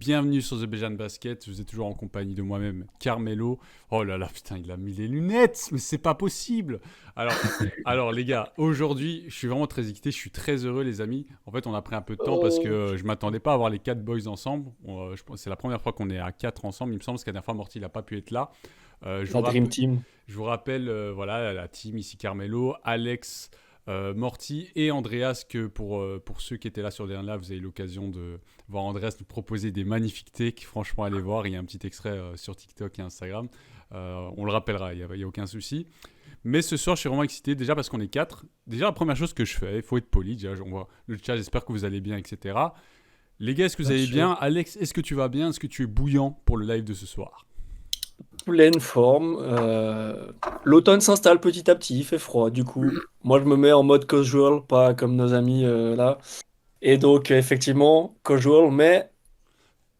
bienvenue sur The Bejan Basket. Vous êtes toujours en compagnie de moi-même, Carmelo. Oh là là, putain, il a mis les lunettes, mais c'est pas possible. Alors, alors les gars, aujourd'hui, je suis vraiment très excité, je suis très heureux, les amis. En fait, on a pris un peu de temps parce que Oh, je m'attendais pas à avoir les 4 boys ensemble. Je pense que c'est la première fois qu'on est à 4 ensemble. Il me semble parce que la dernière fois, Morty n'a pas pu être là. Je vous la Dream rappelle, Team. je vous rappelle voilà, la team ici, Carmelo, Alex, Morty et Andreas, que pour ceux qui étaient là sur le dernier live, vous avez eu l'occasion de voir Andreas nous proposer des magnifiques takes. Franchement, allez voir, il y a un petit extrait sur TikTok et Instagram. On le rappellera, il n'y a aucun souci. Mais ce soir, je suis vraiment excité, déjà parce qu'on est 4. Déjà, la première chose que je fais, il faut être poli, déjà, on voit le chat, j'espère que vous allez bien, etc. Les gars, est-ce que vous Bien allez sûr. bien? Alex, est-ce que tu vas bien? Est-ce que tu es bouillant pour le live de ce soir? Pleine forme. L'automne s'installe petit à petit, il fait froid. Du coup, moi je me mets en mode casual, pas comme nos amis là. Et donc, effectivement, casual, mais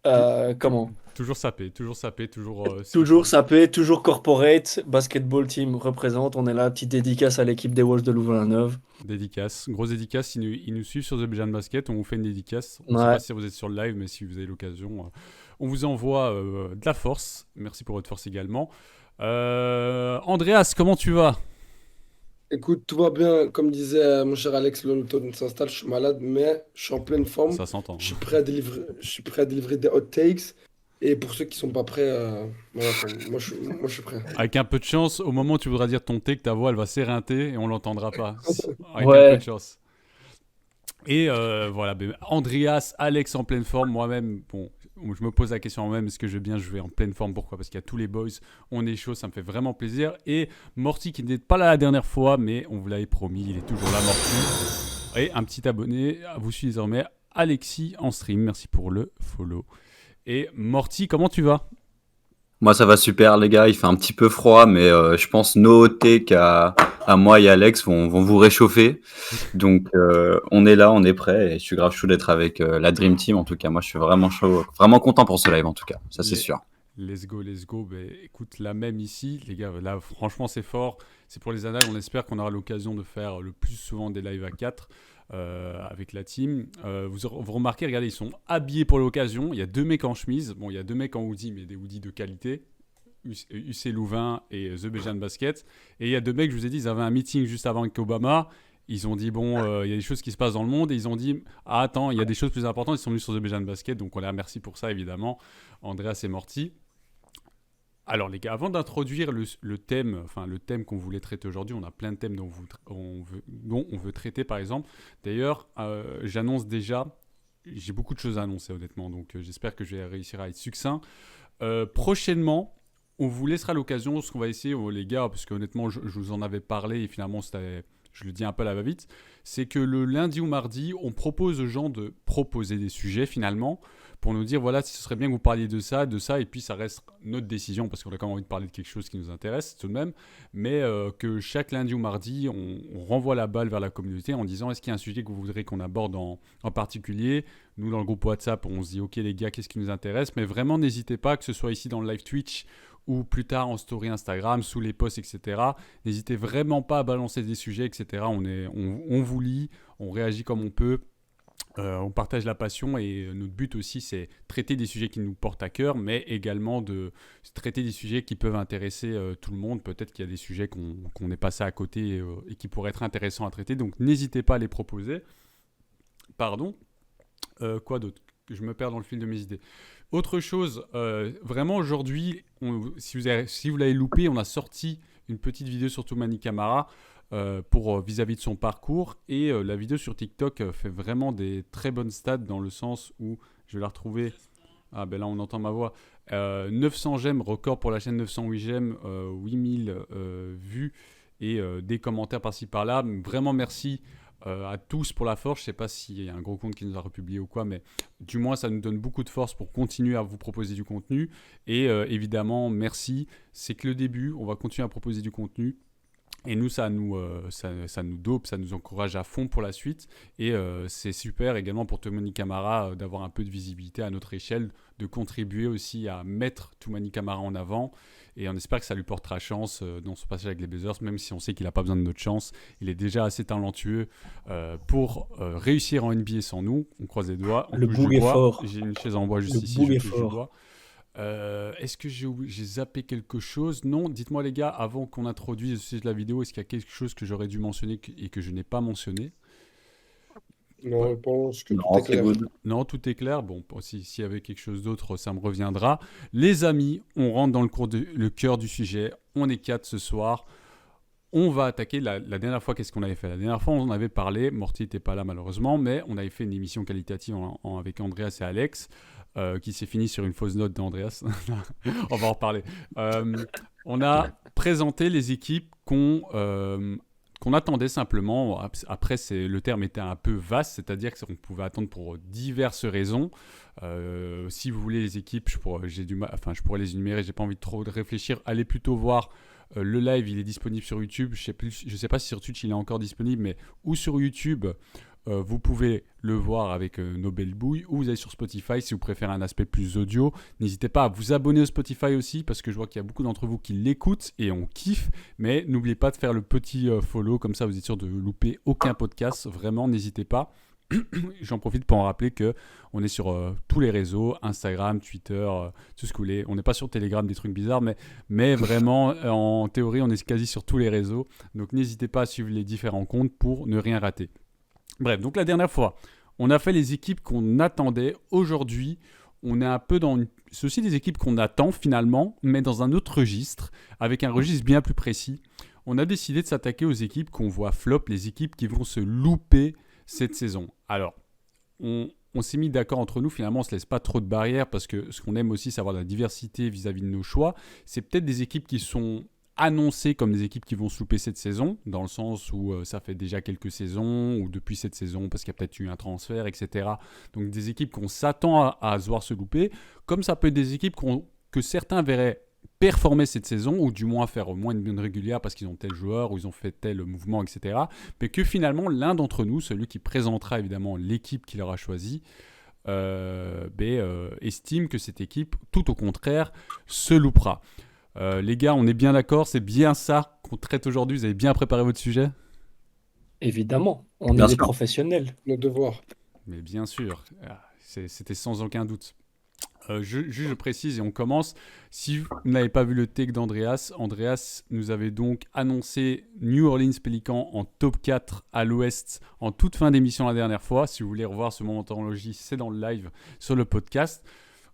Tou- comment? Toujours sapé, toujours sapé, toujours Toujours sapé, toujours corporate. Basketball team représente. On est là, petite dédicace à l'équipe des Wolves de Louvain-la-Neuve. dédicace, grosse dédicace. Ils nous suivent sur The Bejan Basket. On vous fait une dédicace. On ne sait pas Ouais. si vous êtes sur le live, mais si vous avez l'occasion, on vous envoie de la force. Merci pour votre force également. Andreas, comment tu vas? Écoute, tout va bien. Comme disait mon cher Alex, l'automne s'installe. Je suis malade, mais je suis en pleine forme. Ça s'entend. Je suis prêt à délivrer, je suis prêt à délivrer des hot takes. Et pour ceux qui sont pas prêts, voilà, quoi. Moi, je suis prêt. Avec un peu de chance, au moment où tu voudras dire ton take, ta voix elle va s'éreinter et on l'entendra pas. Avec un peu de Ouais. chance. Et voilà, Andreas, Alex en pleine forme, moi-même, bon, je me pose la question moi-même, est-ce que je vais bien jouer en pleine forme? Pourquoi? Parce qu'il y a tous les boys, on est chaud, ça me fait vraiment plaisir. Et Morty qui n'était pas là la dernière fois, mais on vous l'avait promis, il est toujours là, Morty. Et un petit abonné, vous suivez désormais Alexis en stream, merci pour le follow. Et Morty, comment tu vas? Moi, ça va super, les gars. Il fait un petit peu froid, mais je pense nos takes à moi et Alex vont vous réchauffer. Donc, on est là, on est prêt. Et je suis grave chaud d'être avec la Dream Team. En tout cas, moi, je suis vraiment chaud, vraiment content pour ce live, en tout cas. Ça, c'est Les- sûr. Let's go, let's go. Ben, écoute, la même ici, les gars, là, franchement, c'est fort. C'est pour les annales. On espère qu'on aura l'occasion de faire le plus souvent des lives à 4 avec la team. Vous remarquez, regardez, ils sont habillés pour l'occasion. Il y a 2 mecs en chemise. Bon, il y a 2 mecs en hoodie, mais des hoodies de qualité. UC Louvain et The Bejan Basket. Et il y a 2 mecs, je vous ai dit, ils avaient un meeting juste avant avec Obama. Ils ont dit, bon, il y a des choses qui se passent dans le monde. Et ils ont dit, ah, attends, il y a des choses plus importantes. Ils sont venus sur The Bejan Basket. Donc, on les remercie pour ça, évidemment. Andreas et Morty. Alors les gars, avant d'introduire le thème, enfin le thème qu'on voulait traiter aujourd'hui, on a plein de thèmes dont on veut traiter par exemple. D'ailleurs, j'annonce déjà, j'ai beaucoup de choses à annoncer honnêtement, donc j'espère que je vais réussir à être succinct. Prochainement, on vous laissera l'occasion, ce qu'on va essayer, les gars, parce que honnêtement, je vous en avais parlé et finalement, je le dis un peu à la va-vite, c'est que le lundi ou mardi, on propose aux gens de proposer des sujets finalement pour nous dire voilà, si ce serait bien que vous parliez de ça, et puis ça reste notre décision parce qu'on a quand même envie de parler de quelque chose qui nous intéresse tout de même, mais que chaque lundi ou mardi, on renvoie la balle vers la communauté en disant est-ce qu'il y a un sujet que vous voudrez qu'on aborde en particulier. Nous, dans le groupe WhatsApp, on se dit ok les gars, qu'est-ce qui nous intéresse, mais vraiment n'hésitez pas, que ce soit ici dans le live Twitch ou plus tard en story Instagram, sous les posts, etc. N'hésitez vraiment pas à balancer des sujets, etc. On vous lit, on réagit comme on peut. On partage la passion et notre but aussi c'est traiter des sujets qui nous portent à cœur, mais également de traiter des sujets qui peuvent intéresser tout le monde. Peut-être qu'il y a des sujets qu'on est passé à côté et qui pourraient être intéressants à traiter, donc n'hésitez pas à les proposer. Pardon. Quoi d'autre? Je me perds dans le fil de mes idées. Autre chose, vraiment aujourd'hui, si vous l'avez loupé, on a sorti une petite vidéo sur Toumani Camara pour vis-à-vis de son parcours. Et la vidéo sur TikTok fait vraiment des très bonnes stats dans le sens où, je vais la retrouver, ah ben là on entend ma voix, 900 j'aime, record pour la chaîne 908 j'aime, 8000 vues et des commentaires par-ci par-là. Vraiment merci à tous pour la force. Je ne sais pas s'il y a un gros compte qui nous a republié ou quoi, mais du moins ça nous donne beaucoup de force pour continuer à vous proposer du contenu. Et évidemment, merci. C'est que le début. On va continuer à proposer du contenu. Et nous, ça nous dope, ça nous encourage à fond pour la suite. Et c'est super également pour Toumani Camara d'avoir un peu de visibilité à notre échelle, de contribuer aussi à mettre Toumani Camara en avant. Et on espère que ça lui portera chance dans son passage avec les Blazers, même si on sait qu'il n'a pas besoin de notre chance. Il est déjà assez talentueux pour réussir en NBA sans nous. On croise les doigts. On Le touche bout du est bois. fort. J'ai une chaise en bois juste Le ici. bout Je est touche du fort. bois. Est-ce que j'ai zappé quelque chose? Non, dites-moi les gars, avant qu'on introduise le sujet de la vidéo, est-ce qu'il y a quelque chose que j'aurais dû mentionner et que je n'ai pas mentionné? Non, je pense que Non, tout est c'est clair. good. Non, tout est clair. Bon, s'il y avait quelque chose d'autre, ça me reviendra. Les amis, on rentre dans le cœur du sujet. On est 4 ce soir. On va attaquer la dernière fois. Qu'est-ce qu'on avait fait? La dernière fois, on en avait parlé. Morty n'était pas là malheureusement, mais on avait fait une émission qualitative avec Andreas et Alex. Qui s'est fini sur une fausse note d'Andreas. On va en reparler. On a présenté les équipes qu'on attendait simplement. Après, le terme était un peu vaste, c'est-à-dire qu'on pouvait attendre pour diverses raisons. Si vous voulez les équipes, je pourrais les énumérer, j'ai pas envie de trop réfléchir. Allez plutôt voir le live, il est disponible sur YouTube. Je sais pas si sur Twitch il est encore disponible, mais ou sur YouTube. Vous pouvez le voir avec nos belles bouilles, ou vous allez sur Spotify si vous préférez un aspect plus audio. N'hésitez pas à vous abonner au Spotify aussi, parce que je vois qu'il y a beaucoup d'entre vous qui l'écoutent et on kiffe. Mais n'oubliez pas de faire le petit follow, comme ça vous êtes sûr de louper aucun podcast. Vraiment, n'hésitez pas. J'en profite pour en rappeler qu'on est sur tous les réseaux, Instagram, Twitter, tout ce que vous voulez. On n'est pas sur Telegram, des trucs bizarres, mais vraiment, en théorie, on est quasi sur tous les réseaux. Donc n'hésitez pas à suivre les différents comptes pour ne rien rater. Bref, donc la dernière fois, on a fait les équipes qu'on attendait. Aujourd'hui, on est un peu dans c'est aussi des équipes qu'on attend finalement, mais dans un autre registre, avec un registre bien plus précis. On a décidé de s'attaquer aux équipes qu'on voit flop, les équipes qui vont se louper cette saison. Alors, on s'est mis d'accord entre nous, finalement on ne se laisse pas trop de barrières, parce que ce qu'on aime aussi, c'est avoir de la diversité vis-à-vis de nos choix. C'est peut-être des équipes qui sont annoncées comme des équipes qui vont se louper cette saison, dans le sens où ça fait déjà quelques saisons, ou depuis cette saison, parce qu'il y a peut-être eu un transfert, etc. Donc des équipes qu'on s'attend à se voir se louper, comme ça peut être des équipes que certains verraient performer cette saison, ou du moins faire au moins une bonne régulière parce qu'ils ont tel joueur, ou ils ont fait tel mouvement, etc. Mais que finalement, l'un d'entre nous, celui qui présentera évidemment l'équipe qu'il aura choisie, estime que cette équipe, tout au contraire, se loupera. Les gars, on est bien d'accord, c'est bien ça qu'on traite aujourd'hui. Vous avez bien préparé votre sujet? Évidemment, on Bien est des sûr. professionnels. Nos devoirs. Mais bien sûr, c'était sans aucun doute. Je précise et on commence. Si vous n'avez pas vu le take d'Andreas, Andreas nous avait donc annoncé New Orleans Pelicans en top 4 à l'ouest en toute fin d'émission la dernière fois. Si vous voulez revoir ce moment d'anthologie, c'est dans le live sur le podcast.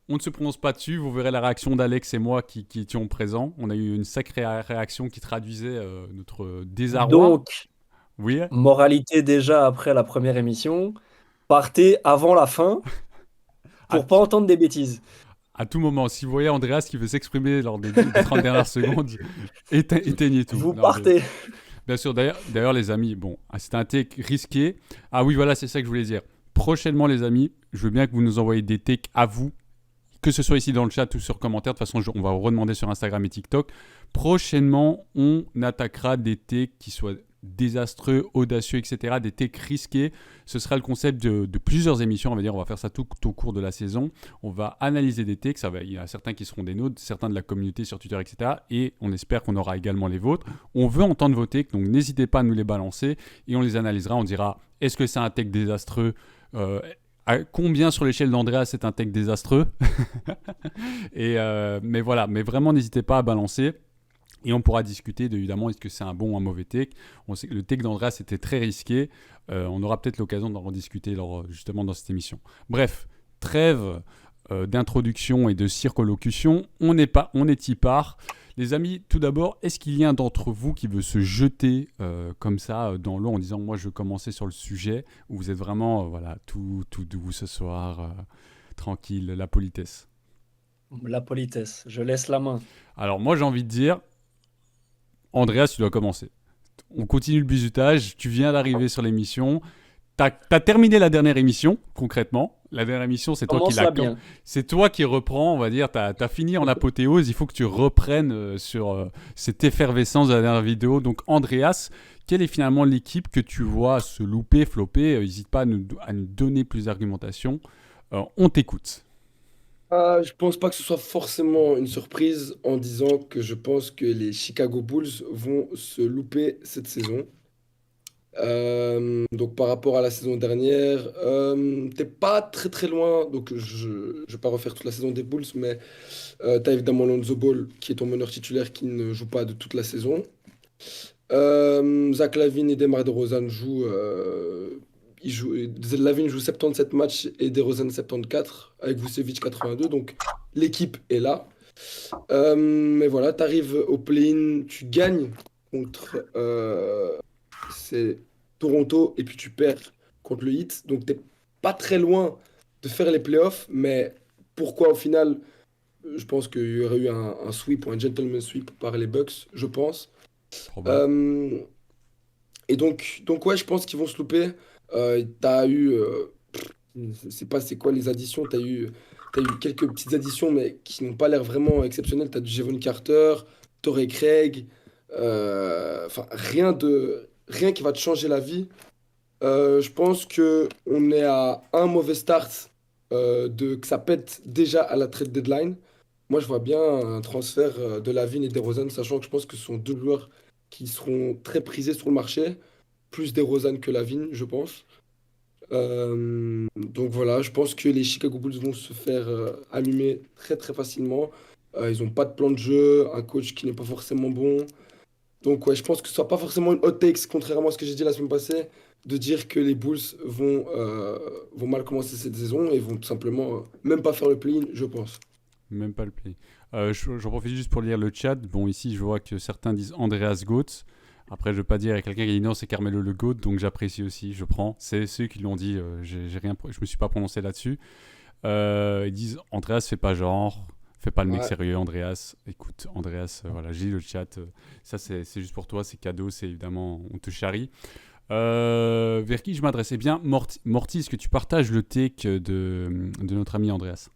On ne se prononce pas dessus, vous verrez la réaction d'Alex et moi qui étions présents. On a eu une sacrée réaction qui traduisait notre désarroi. Donc, Oui, moralité déjà après la première émission, partez avant la fin pour pas entendre des bêtises. à tout moment, si vous voyez Andreas qui veut s'exprimer lors des 30 dernières secondes, éteignez tout. Vous Non, partez. Bien sûr, d'ailleurs les amis, bon, c'était un take risqué. Ah oui, voilà, c'est ça que je voulais dire. Prochainement les amis, je veux bien que vous nous envoyiez des takes à vous, que ce soit ici dans le chat ou sur commentaire. De toute façon, on va vous redemander sur Instagram et TikTok. Prochainement, on attaquera des takes qui soient désastreux, audacieux, etc. Des takes risqués. Ce sera le concept de plusieurs émissions. On va dire, on va faire ça tout au cours de la saison. On va analyser des takes. Il y a certains qui seront des nôtres, certains de la communauté sur Twitter, etc. Et on espère qu'on aura également les vôtres. On veut entendre vos takes, donc n'hésitez pas à nous les balancer et on les analysera. On dira, est-ce que c'est un take désastreux? À combien sur l'échelle d'Andreas c'est un take désastreux? Mais voilà, mais vraiment n'hésitez pas à balancer. Et on pourra discuter évidemment, est-ce que c'est un bon ou un mauvais take. On sait que le take d'Andreas était très risqué. On aura peut-être l'occasion d'en rediscuter justement dans cette émission. Bref, trêve d'introduction et de circonlocution. On est y part. Les amis, tout d'abord, est-ce qu'il y a un d'entre vous qui veut se jeter comme ça dans l'eau en disant « Moi, je veux commencer sur le sujet » ou vous êtes vraiment tout doux ce soir, tranquille, la politesse? La politesse, je laisse la main. Alors moi, j'ai envie de dire, Andreas, tu dois commencer. On continue le bizutage, tu viens d'arriver sur l'émission. T'as terminé la dernière émission, concrètement. La dernière émission, c'est toi qui Commence-la bien. c'est toi qui reprends, on va dire. T'as fini en apothéose. Il faut que tu reprennes sur cette effervescence de la dernière vidéo. Donc, Andreas, quelle est finalement l'équipe que tu vois se louper, flopper? N'hésite pas à nous donner plus d'argumentation. On t'écoute. Je pense pas que ce soit forcément une surprise en disant que je pense que les Chicago Bulls vont se louper cette saison. Donc par rapport à la saison dernière, t'es pas très très loin. Donc je vais pas refaire toute la saison des Bulls, mais t'as évidemment Lonzo Ball qui est ton meneur titulaire qui ne joue pas de toute la saison. Zach LaVine et DeMar DeRozan jouent. LaVine joue 77 matchs et DeRozan 74 avec Vucevic 82. Donc l'équipe est là. Mais voilà, tu arrives au play-in, tu gagnes contre c'est Toronto et puis tu perds contre le Heat. Donc t'es pas très loin de faire les playoffs. Mais pourquoi au final, je pense qu'il y aurait eu un sweep ou un gentleman sweep par les Bucks, je pense. Probable. Euh, et donc ouais, je pense qu'ils vont se louper. T'as eu, je sais pas c'est quoi les additions, t'as eu quelques petites additions, mais qui n'ont pas l'air vraiment exceptionnelles. T'as du Javon Carter, Torrey Craig, enfin rien qui va te changer la vie. Je pense que on est à un mauvais start que ça pète déjà à la trade deadline. Moi, je vois bien un transfert de Lavine et DeRozan, sachant que je pense que ce sont deux joueurs qui seront très prisés sur le marché, plus DeRozan que Lavine, je pense. Donc voilà, je pense que les Chicago Bulls vont se faire allumer très très facilement. Ils n'ont pas de plan de jeu, un coach qui n'est pas forcément bon. Donc ouais, je pense que ce soit pas forcément une hot takes, contrairement à ce que j'ai dit la semaine passée, de dire que les Bulls vont mal commencer cette saison et vont tout simplement même pas faire le play-in, je pense. Même pas le play. J'en profite juste pour lire le chat. Bon, ici, je vois que certains disent Andreas Goat. Après, je veux pas dire, il y a quelqu'un qui dit non, c'est Carmelo le Goat, donc j'apprécie aussi, je prends. C'est ceux qui l'ont dit, j'ai rien, je me suis pas prononcé là-dessus. Ils disent Andreas, fais pas genre, fais pas le mec Ouais. sérieux, Andreas. Écoute, Andreas, voilà, j'ai le chat. Ça, c'est juste pour toi, c'est cadeau, c'est évidemment, on te charrie. Vers qui je m'adresse? Eh bien, Morty, est-ce que tu partages le take de notre ami Andreas?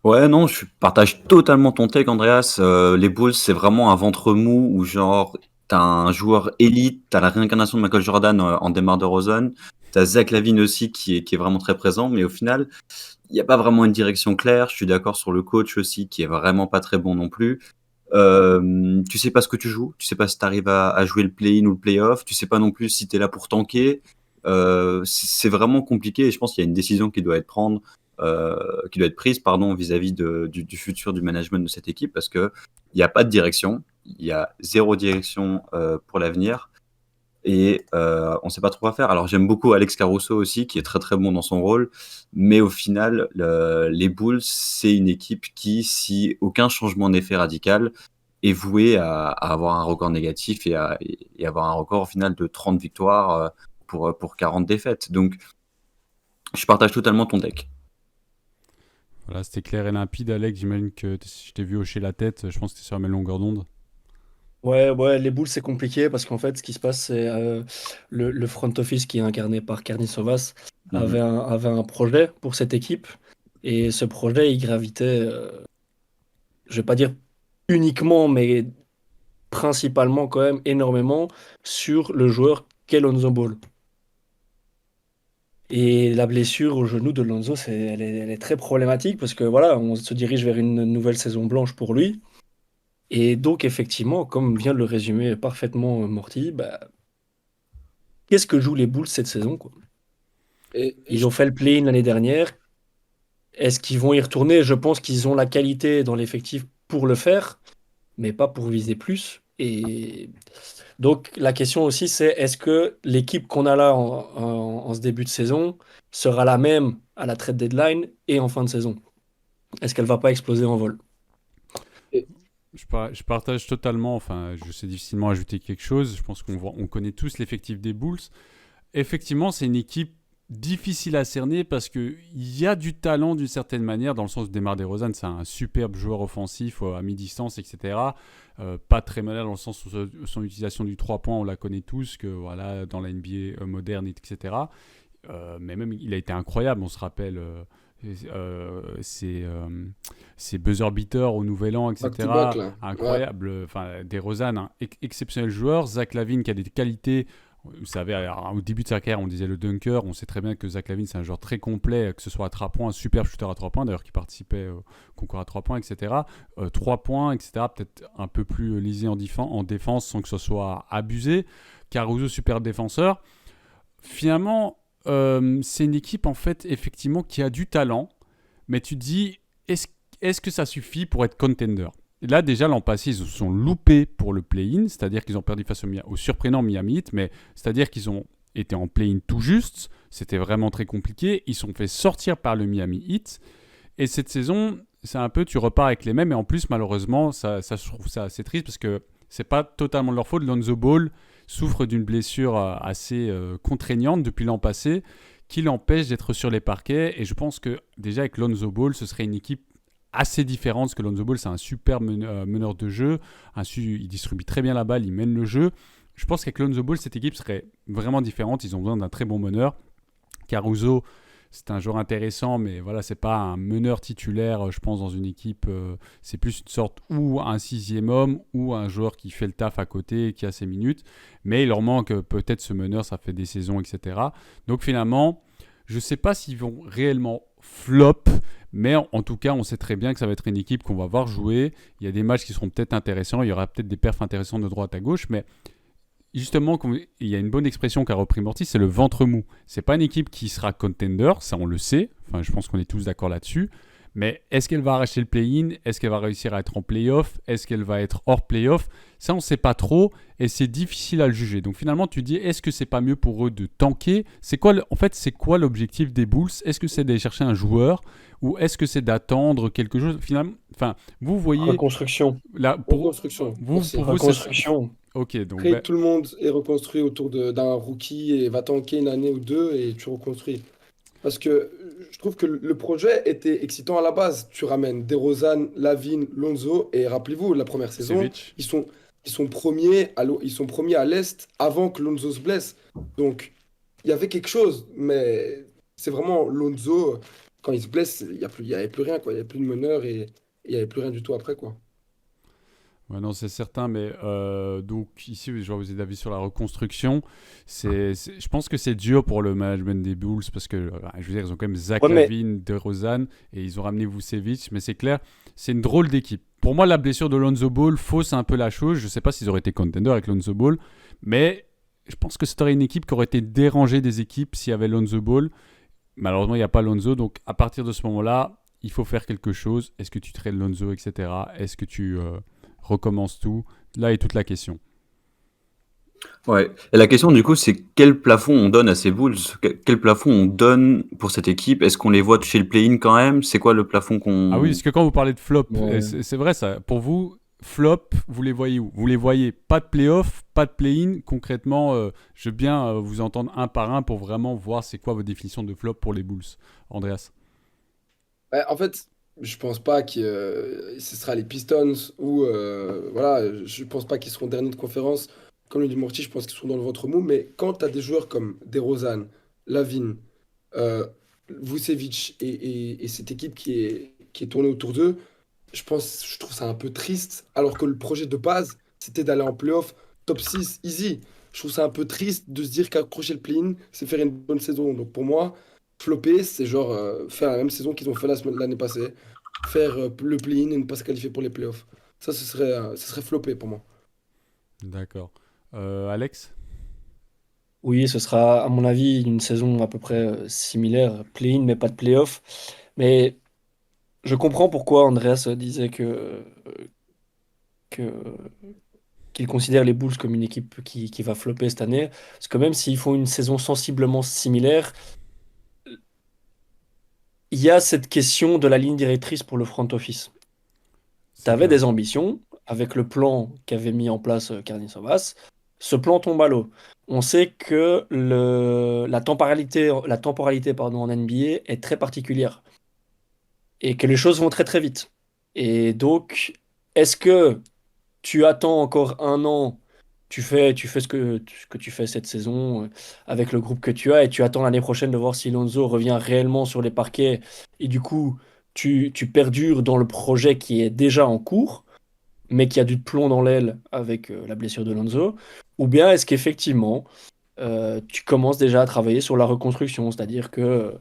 Ouais, non, je partage totalement ton take, Andreas. Les Bulls, c'est vraiment un ventre mou où, genre, t'as un joueur élite, t'as la réincarnation de Michael Jordan en DeMar DeRozan, t'as Zach LaVine aussi qui est vraiment très présent, mais au final, il n'y a pas vraiment une direction claire. Je suis d'accord sur le coach aussi, qui est vraiment pas très bon non plus. Tu sais pas ce que tu joues, tu sais pas si t'arrives à jouer le play-in ou le play-off, tu sais pas non plus si t'es là pour tanker. C'est vraiment compliqué et je pense qu'il y a une décision qui doit être prise pardon, vis-à-vis du futur du management de cette équipe parce qu'il n'y a pas de direction, il y a zéro direction pour l'avenir et on ne sait pas trop quoi faire. Alors j'aime beaucoup Alex Caruso aussi qui est très très bon dans son rôle, mais au final les Bulls c'est une équipe qui, si aucun changement n'est fait radical, est vouée à avoir un record négatif et avoir un record au final de 30 victoires pour 40 défaites. Donc je partage totalement ton deck. Voilà, c'était clair et limpide, Alex. J'imagine que je t'ai vu hocher la tête. Je pense que c'était sur la même longueur d'onde. Ouais, les Bulls, c'est compliqué parce qu'en fait, ce qui se passe, c'est le front office qui est incarné par Carnie Sovas avait un projet pour cette équipe. Et ce projet, il gravitait, je vais pas dire uniquement, mais principalement quand même énormément sur le joueur qu'est Lonzo Ball. Et la blessure au genou de Lonzo, elle est très problématique parce que voilà, on se dirige vers une nouvelle saison blanche pour lui. Et donc, effectivement, comme vient de le résumer parfaitement Morty, bah, qu'est-ce que jouent les Bulls cette saison, quoi? Et Ils ont fait le play-in l'année dernière. Est-ce qu'ils vont y retourner? Je pense qu'ils ont la qualité dans l'effectif pour le faire, mais pas pour viser plus. Et donc, la question aussi, c'est est-ce que l'équipe qu'on a là en ce début de saison sera la même à la trade deadline et en fin de saison? Est-ce qu'elle va pas exploser en vol? et- Je partage totalement. Enfin, je sais difficilement ajouter quelque chose. Je pense on connaît tous l'effectif des Bulls. Effectivement, c'est une équipe difficile à cerner parce qu'il y a du talent d'une certaine manière, dans le sens de DeMar DeRozan, c'est un superbe joueur offensif à mi-distance, etc. Pas très malin dans le sens où son utilisation du 3 points, on la connaît tous, que voilà, dans la NBA moderne, etc. mais même il a été incroyable. On se rappelle ses buzzer beaters au Nouvel An, Back to etc. back, là. Ouais. Incroyable. Enfin, DeRozan, un exceptionnel joueur. Zach LaVine qui a des qualités. Vous savez, alors, au début de sa carrière, on disait le dunker. On sait très bien que Zach LaVine, c'est un joueur très complet, que ce soit à 3 points, un super shooter à 3 points, d'ailleurs, qui participait au concours à 3 points, etc. 3 points, etc. Peut-être un peu plus lisier en défense sans que ce soit abusé. Caruso, super défenseur. Finalement, c'est une équipe, en fait, effectivement, qui a du talent. Mais tu te dis, est-ce que ça suffit pour être contender? Et là, déjà, l'an passé, ils se sont loupés pour le play-in, c'est-à-dire qu'ils ont perdu face au surprenant Miami Heat, mais c'est-à-dire qu'ils ont été en play-in tout juste. C'était vraiment très compliqué. Ils sont fait sortir par le Miami Heat. Et cette saison, c'est un peu, tu repars avec les mêmes. Et en plus, malheureusement, je trouve ça assez triste parce que c'est pas totalement de leur faute. Lonzo Ball souffre d'une blessure assez contraignante depuis l'an passé qui l'empêche d'être sur les parquets. Et je pense que déjà avec Lonzo Ball, ce serait une équipe assez différente parce que Lonzo Ball, c'est un super meneur de jeu. Il distribue très bien la balle, il mène le jeu. Je pense qu'avec Lonzo Ball, cette équipe serait vraiment différente. Ils ont besoin d'un très bon meneur. Caruso, c'est un joueur intéressant, mais voilà, c'est pas un meneur titulaire, je pense, dans une équipe. C'est plus une sorte ou un sixième homme ou un joueur qui fait le taf à côté, qui a ses minutes. Mais il leur manque peut-être ce meneur, ça fait des saisons, etc. Donc finalement, je sais pas s'ils vont réellement flop, mais en tout cas, on sait très bien que ça va être une équipe qu'on va voir jouer. Il y a des matchs qui seront peut-être intéressants, il y aura peut-être des perfs intéressants de droite à gauche, mais justement, il y a une bonne expression qu'a repris Morty, c'est le ventre mou. C'est pas une équipe qui sera contender, ça on le sait. Enfin, je pense qu'on est tous d'accord là-dessus. Mais est-ce qu'elle va arracher le play-in? Est-ce qu'elle va réussir à être en play-off? Est-ce qu'elle va être hors play-off? Ça, on ne sait pas trop et c'est difficile à le juger. Donc finalement, tu dis, est-ce que c'est pas mieux pour eux de tanker? En fait, c'est quoi l'objectif des Bulls? Est-ce que c'est d'aller chercher un joueur ou est-ce que c'est d'attendre quelque chose? Finalement, enfin, vous voyez Reconstruction. là Reconstruction. Merci. pour vous, Reconstruction. ok, donc Après, tout le monde est reconstruit autour d'un rookie et va tanker une année ou deux et tu reconstruis. Parce que je trouve que le projet était excitant à la base. Tu ramènes DeRozan, Lavine, Lonzo et rappelez-vous, la première saison, Vucevic. ils sont premiers ils sont premiers à l'Est avant que Lonzo se blesse. Donc, il y avait quelque chose, mais c'est vraiment Lonzo, quand il se blesse, il y avait plus rien, quoi. Il n'y avait plus de meneur et il n'y avait plus rien du tout après, quoi. Ouais, non, c'est certain, mais donc ici, je vois vous êtes d'avis sur la reconstruction. Je pense que c'est dur pour le management des Bulls parce que, je veux dire, ils ont quand même Zach Ouais, mais LaVine, DeRozan et ils ont ramené Vucevic, mais c'est clair, c'est une drôle d'équipe. Pour moi, la blessure de Lonzo Ball fausse un peu la chose. Je ne sais pas s'ils auraient été contenders avec Lonzo Ball, mais je pense que c'était une équipe qui aurait été dérangée des équipes s'il y avait Lonzo Ball. Malheureusement, il n'y a pas Lonzo, donc à partir de ce moment-là, il faut faire quelque chose. Est-ce que tu trades Lonzo, etc. Est-ce que tu recommences tout? Là est toute la question. Ouais. Et la question, du coup, c'est quel plafond on donne à ces Bulls? Quel plafond on donne pour cette équipe? Est-ce qu'on les voit toucher le play-in quand même? C'est quoi le plafond Ah oui, qu'on... parce que quand vous parlez de flop, Ouais. c'est vrai ça. Pour vous, flop, vous les voyez où? Vous les voyez pas de play-off, pas de play-in. Concrètement, je veux bien vous entendre un par un pour vraiment voir c'est quoi vos définitions de flop pour les Bulls. Andreas. Ouais, en fait, je pense pas que ce sera les Pistons ou voilà, je pense pas qu'ils seront derniers de conférence. Comme le dit Morty, je pense qu'ils seront dans le ventre mou. Mais quand tu as des joueurs comme DeRozan, Lavine, euh, Vucevic et cette équipe qui est tournée autour d'eux, je trouve ça un peu triste. Alors que le projet de base, c'était d'aller en playoff top 6 easy. Je trouve ça un peu triste de se dire qu'accrocher le play-in, c'est faire une bonne saison. Donc pour moi, flopper, c'est genre faire la même saison qu'ils ont fait l'année passée, faire le play-in et ne pas se qualifier pour les playoffs. Ça, ce serait flopper pour moi. D'accord. Alex? oui, ce sera, à mon avis, une saison à peu près similaire. Play-in, mais pas de play-off. Mais je comprends pourquoi Andreas disait que, qu'il considère les Bulls comme une équipe qui va flopper cette année. Parce que même s'ils font une saison sensiblement similaire, il y a cette question de la ligne directrice pour le front office. Tu C'est avais clair. des ambitions avec le plan qu'avait mis en place Carnie Sovas. Ce plan tombe à l'eau. On sait que la temporalité pardon, en NBA est très particulière et que les choses vont très très vite. Et donc, est-ce que tu attends encore un an, tu fais ce que tu fais cette saison avec le groupe que tu as et tu attends l'année prochaine de voir si Lonzo revient réellement sur les parquets et du coup, tu perdures dans le projet qui est déjà en cours, mais qui a du plomb dans l'aile avec la blessure de Lonzo, ou bien est-ce qu'effectivement, tu commences déjà à travailler sur la reconstruction, c'est-à-dire que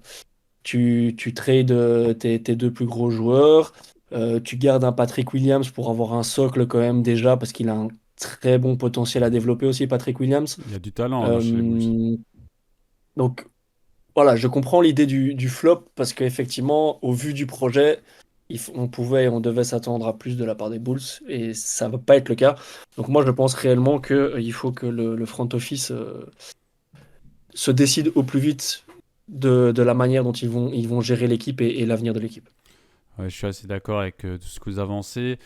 tu trades tes deux plus gros joueurs, tu gardes un Patrick Williams pour avoir un socle quand même déjà, parce qu'il a un très bon potentiel à développer aussi, Patrick Williams. Il y a du talent là, chez les Bulls. Euh, donc voilà, je comprends l'idée du flop, parce qu'effectivement, au vu du projet, on devait s'attendre à plus de la part des Bulls, et ça va pas être le cas. Donc moi, je pense réellement qu'il faut que le front office se décide au plus vite de la manière dont ils vont gérer l'équipe et l'avenir de l'équipe. Ouais, je suis assez d'accord avec tout ce que vous avancez.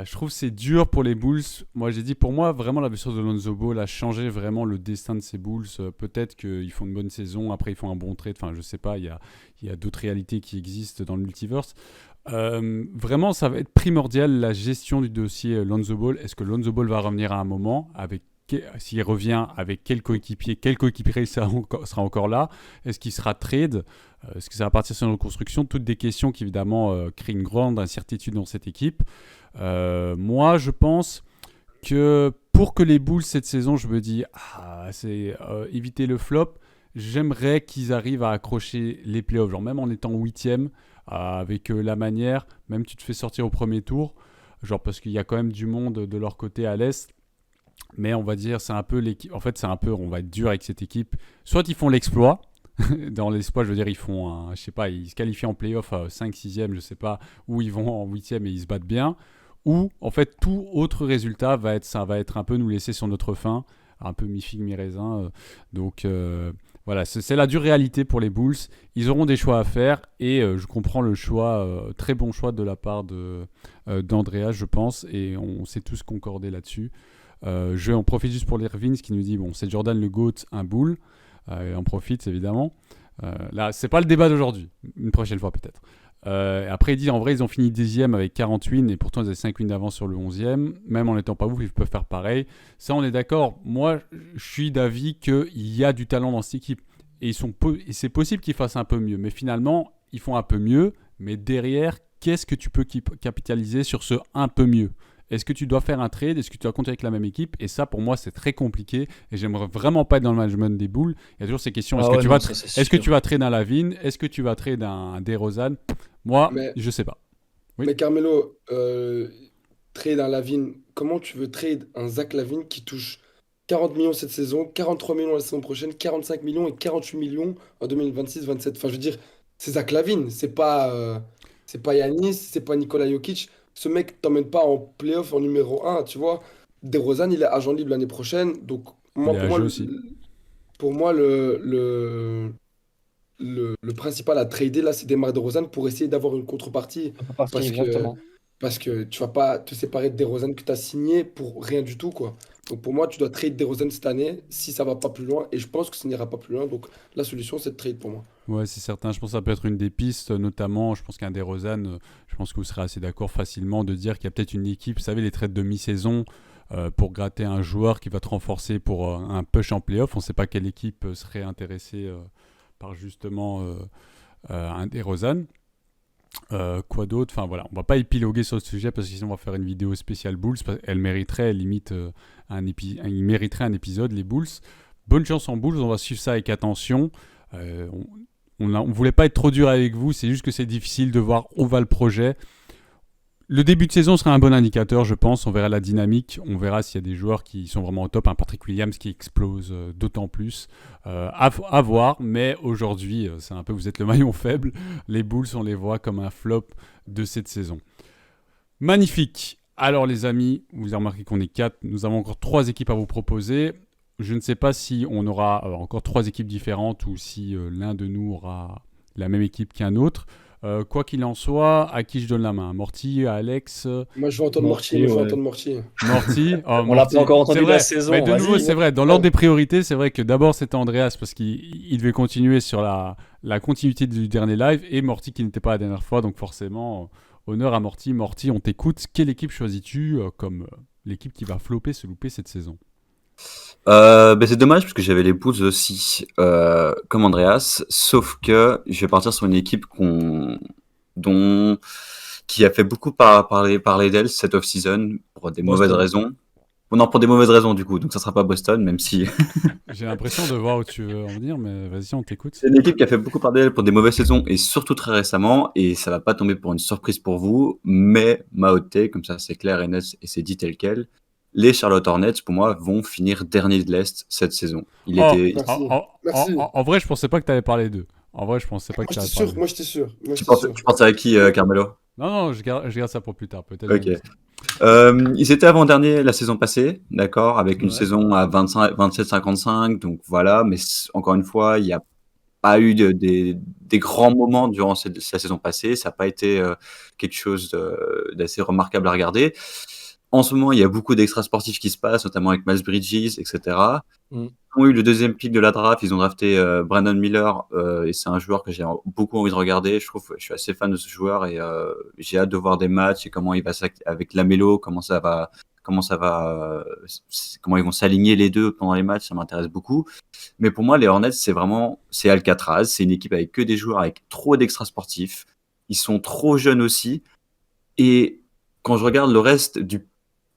Je trouve que c'est dur pour les Bulls. Moi, j'ai dit, pour moi, vraiment, la blessure de Lonzo Ball a changé vraiment le destin de ces Bulls. Peut-être qu'ils font une bonne saison, après ils font un bon trade. Enfin, je sais pas, il y a d'autres réalités qui existent dans le multiverse. Vraiment, ça va être primordial la gestion du dossier Lonzo Ball. Est-ce que Lonzo Ball va revenir à un moment s'il revient avec quel coéquipier sera encore là? Est-ce qu'il sera trade? Est-ce que ça va partir sur une reconstruction? Toutes des questions qui évidemment créent une grande incertitude dans cette équipe. Moi, je pense que pour que les Bulls cette saison, je me dis, c'est éviter le flop. J'aimerais qu'ils arrivent à accrocher les playoffs, genre même en étant 8e, avec la manière, même tu te fais sortir au premier tour, genre parce qu'il y a quand même du monde de leur côté à l'Est. Mais on va dire, c'est un peu l'équipe. En fait, on va être dur avec cette équipe. Soit ils font l'exploit. Dans l'exploit, je veux dire, ils font je sais pas, ils se qualifient en playoff 5, 6e, je sais pas, ou ils vont en 8e et ils se battent bien. Ou, en fait, tout autre résultat va être un peu nous laisser sur notre faim, un peu mi-figue, mi-raisin. Donc, voilà, c'est la dure réalité pour les Bulls. Ils auront des choix à faire et je comprends le choix, très bon choix de la part d'Andreas, je pense, et on s'est tous concordés là-dessus. Je vais en profiter juste pour lire Vince qui nous dit bon, c'est Jordan le GOAT, un Bull. On profite évidemment. Là, c'est pas le débat d'aujourd'hui. Une prochaine fois peut-être. Après, il dit en vrai, ils ont fini 10e avec 40 wins et pourtant ils avaient 5 wins d'avance sur le 11e. Même en n'étant pas ouf, ils peuvent faire pareil. Ça, on est d'accord. Moi, je suis d'avis qu'il y a du talent dans cette équipe. Et c'est possible qu'ils fassent un peu mieux. Mais finalement, ils font un peu mieux. Mais derrière, qu'est-ce que tu peux capitaliser sur ce un peu mieux? Est-ce que tu dois faire un trade? Est-ce que tu dois compter avec la même équipe? Et ça, pour moi, c'est très compliqué. Et j'aimerais vraiment pas être dans le management des Bulls. Il y a toujours ces questions. Est-ce que tu vas trade un Lavin? Est-ce que tu vas trade un DeRozan? Moi, je sais pas. Oui. Mais Carmelo, trade un Lavin, comment tu veux trade un Zach Lavin qui touche 40 millions cette saison, 43 millions la saison prochaine, 45 millions et 48 millions en 2026-27? Enfin, je veux dire, c'est Zach Lavin, c'est pas Giannis, c'est pas Nikola Jokic. Ce mec t'emmène pas en playoff en numéro 1, tu vois. DeRozan, il est agent libre l'année prochaine. Donc, pour moi, le principal à trader, là, c'est DeMar DeRozan pour essayer d'avoir une contrepartie. Parce que, parce que tu vas pas te séparer de DeRozan que tu as signé pour rien du tout, quoi. Donc, pour moi, tu dois trade DeRozan cette année si ça va pas plus loin. Et je pense que ça n'ira pas plus loin. Donc, la solution, c'est de trade pour moi. Ouais, c'est certain. Je pense que ça peut être une des pistes, notamment. Je pense qu'un DeRozan, je pense que vous serez assez d'accord facilement de dire qu'il y a peut-être une équipe, vous savez, les trades de mi-saison pour gratter un joueur qui va te renforcer pour un push en playoff. On ne sait pas quelle équipe serait intéressée par justement un DeRozan. Quoi d'autre? Enfin voilà, on va pas épiloguer sur le sujet parce que sinon on va faire une vidéo spéciale Bulls. Elle mériterait limite il mériterait un épisode, les Bulls. Bonne chance en Bulls, on va suivre ça avec attention. On voulait pas être trop dur avec vous, c'est juste que c'est difficile de voir où va le projet. Le début de saison sera un bon indicateur, je pense. On verra la dynamique, on verra s'il y a des joueurs qui sont vraiment au top. Un Patrick Williams qui explose d'autant plus. À voir, mais aujourd'hui, c'est un peu, vous êtes le maillon faible. Les Bulls, on les voit comme un flop de cette saison. Magnifique. Alors les amis, vous avez remarqué qu'on est 4. Nous avons encore 3 équipes à vous proposer. Je ne sais pas si on aura encore 3 équipes différentes ou si l'un de nous aura la même équipe qu'un autre. Quoi qu'il en soit, à qui je donne la main? Morty, à Alex? Moi, je vais entendre Morty. Morty. On l'a pas encore entendu la saison. Mais de nouveau, c'est vrai. Dans l'ordre des priorités, c'est vrai que d'abord c'était Andreas parce qu'il devait continuer sur la continuité du dernier live et Morty qui n'était pas la dernière fois. Donc forcément, honneur à Morty. Morty, on t'écoute. Quelle équipe choisis-tu comme l'équipe qui va flopper, se louper cette saison? C'est dommage parce que j'avais les Bulls aussi, comme Andreas, sauf que je vais partir sur une équipe dont qui a fait beaucoup parler d'elle cette off-season pour des mauvaises Boston. raisons. Bon, non, pour des mauvaises raisons du coup, donc ça sera pas Boston, même si J'ai l'impression de voir où tu veux en venir, mais vas-y, on t'écoute. c'est une équipe qui a fait beaucoup parler d'elle pour des mauvaises saisons et surtout très récemment, et ça va pas tomber pour une surprise pour vous, mais ma hot take, comme ça c'est clair et net et c'est dit tel quel, les Charlotte Hornets pour moi vont finir dernier de l'Est cette saison. Il Oh, était, Merci. en, Merci. en vrai, je pensais pas que t'allais parler d'eux. En vrai, je pensais pas que Moi, t'allais j'étais parler sûr. d'eux. Moi, j'étais sûr. Moi, tu j'étais penses, sûr. tu penses à qui, Carmelo? Non, non, je garde ça pour plus tard. Peut-être Ok. dans- Ils étaient avant-dernier la saison passée, d'accord, avec une Ouais. saison à 25, 27-55, donc voilà, mais encore une fois, il n'y a pas eu des grands moments durant la saison passée, ça n'a pas été quelque chose d'assez remarquable à regarder. En ce moment, il y a beaucoup d'extra sportifs qui se passent, notamment avec Miles Bridges, etc. Mm. Ils ont eu le deuxième pick de la draft, ils ont drafté Brandon Miller, et c'est un joueur que j'ai beaucoup envie de regarder. Je suis assez fan de ce joueur et j'ai hâte de voir des matchs et comment il va avec Lamelo, comment ils vont s'aligner les deux pendant les matchs, ça m'intéresse beaucoup. Mais pour moi, les Hornets, c'est Alcatraz, c'est une équipe avec que des joueurs avec trop d'extra sportifs. Ils sont trop jeunes aussi. Et quand je regarde le reste du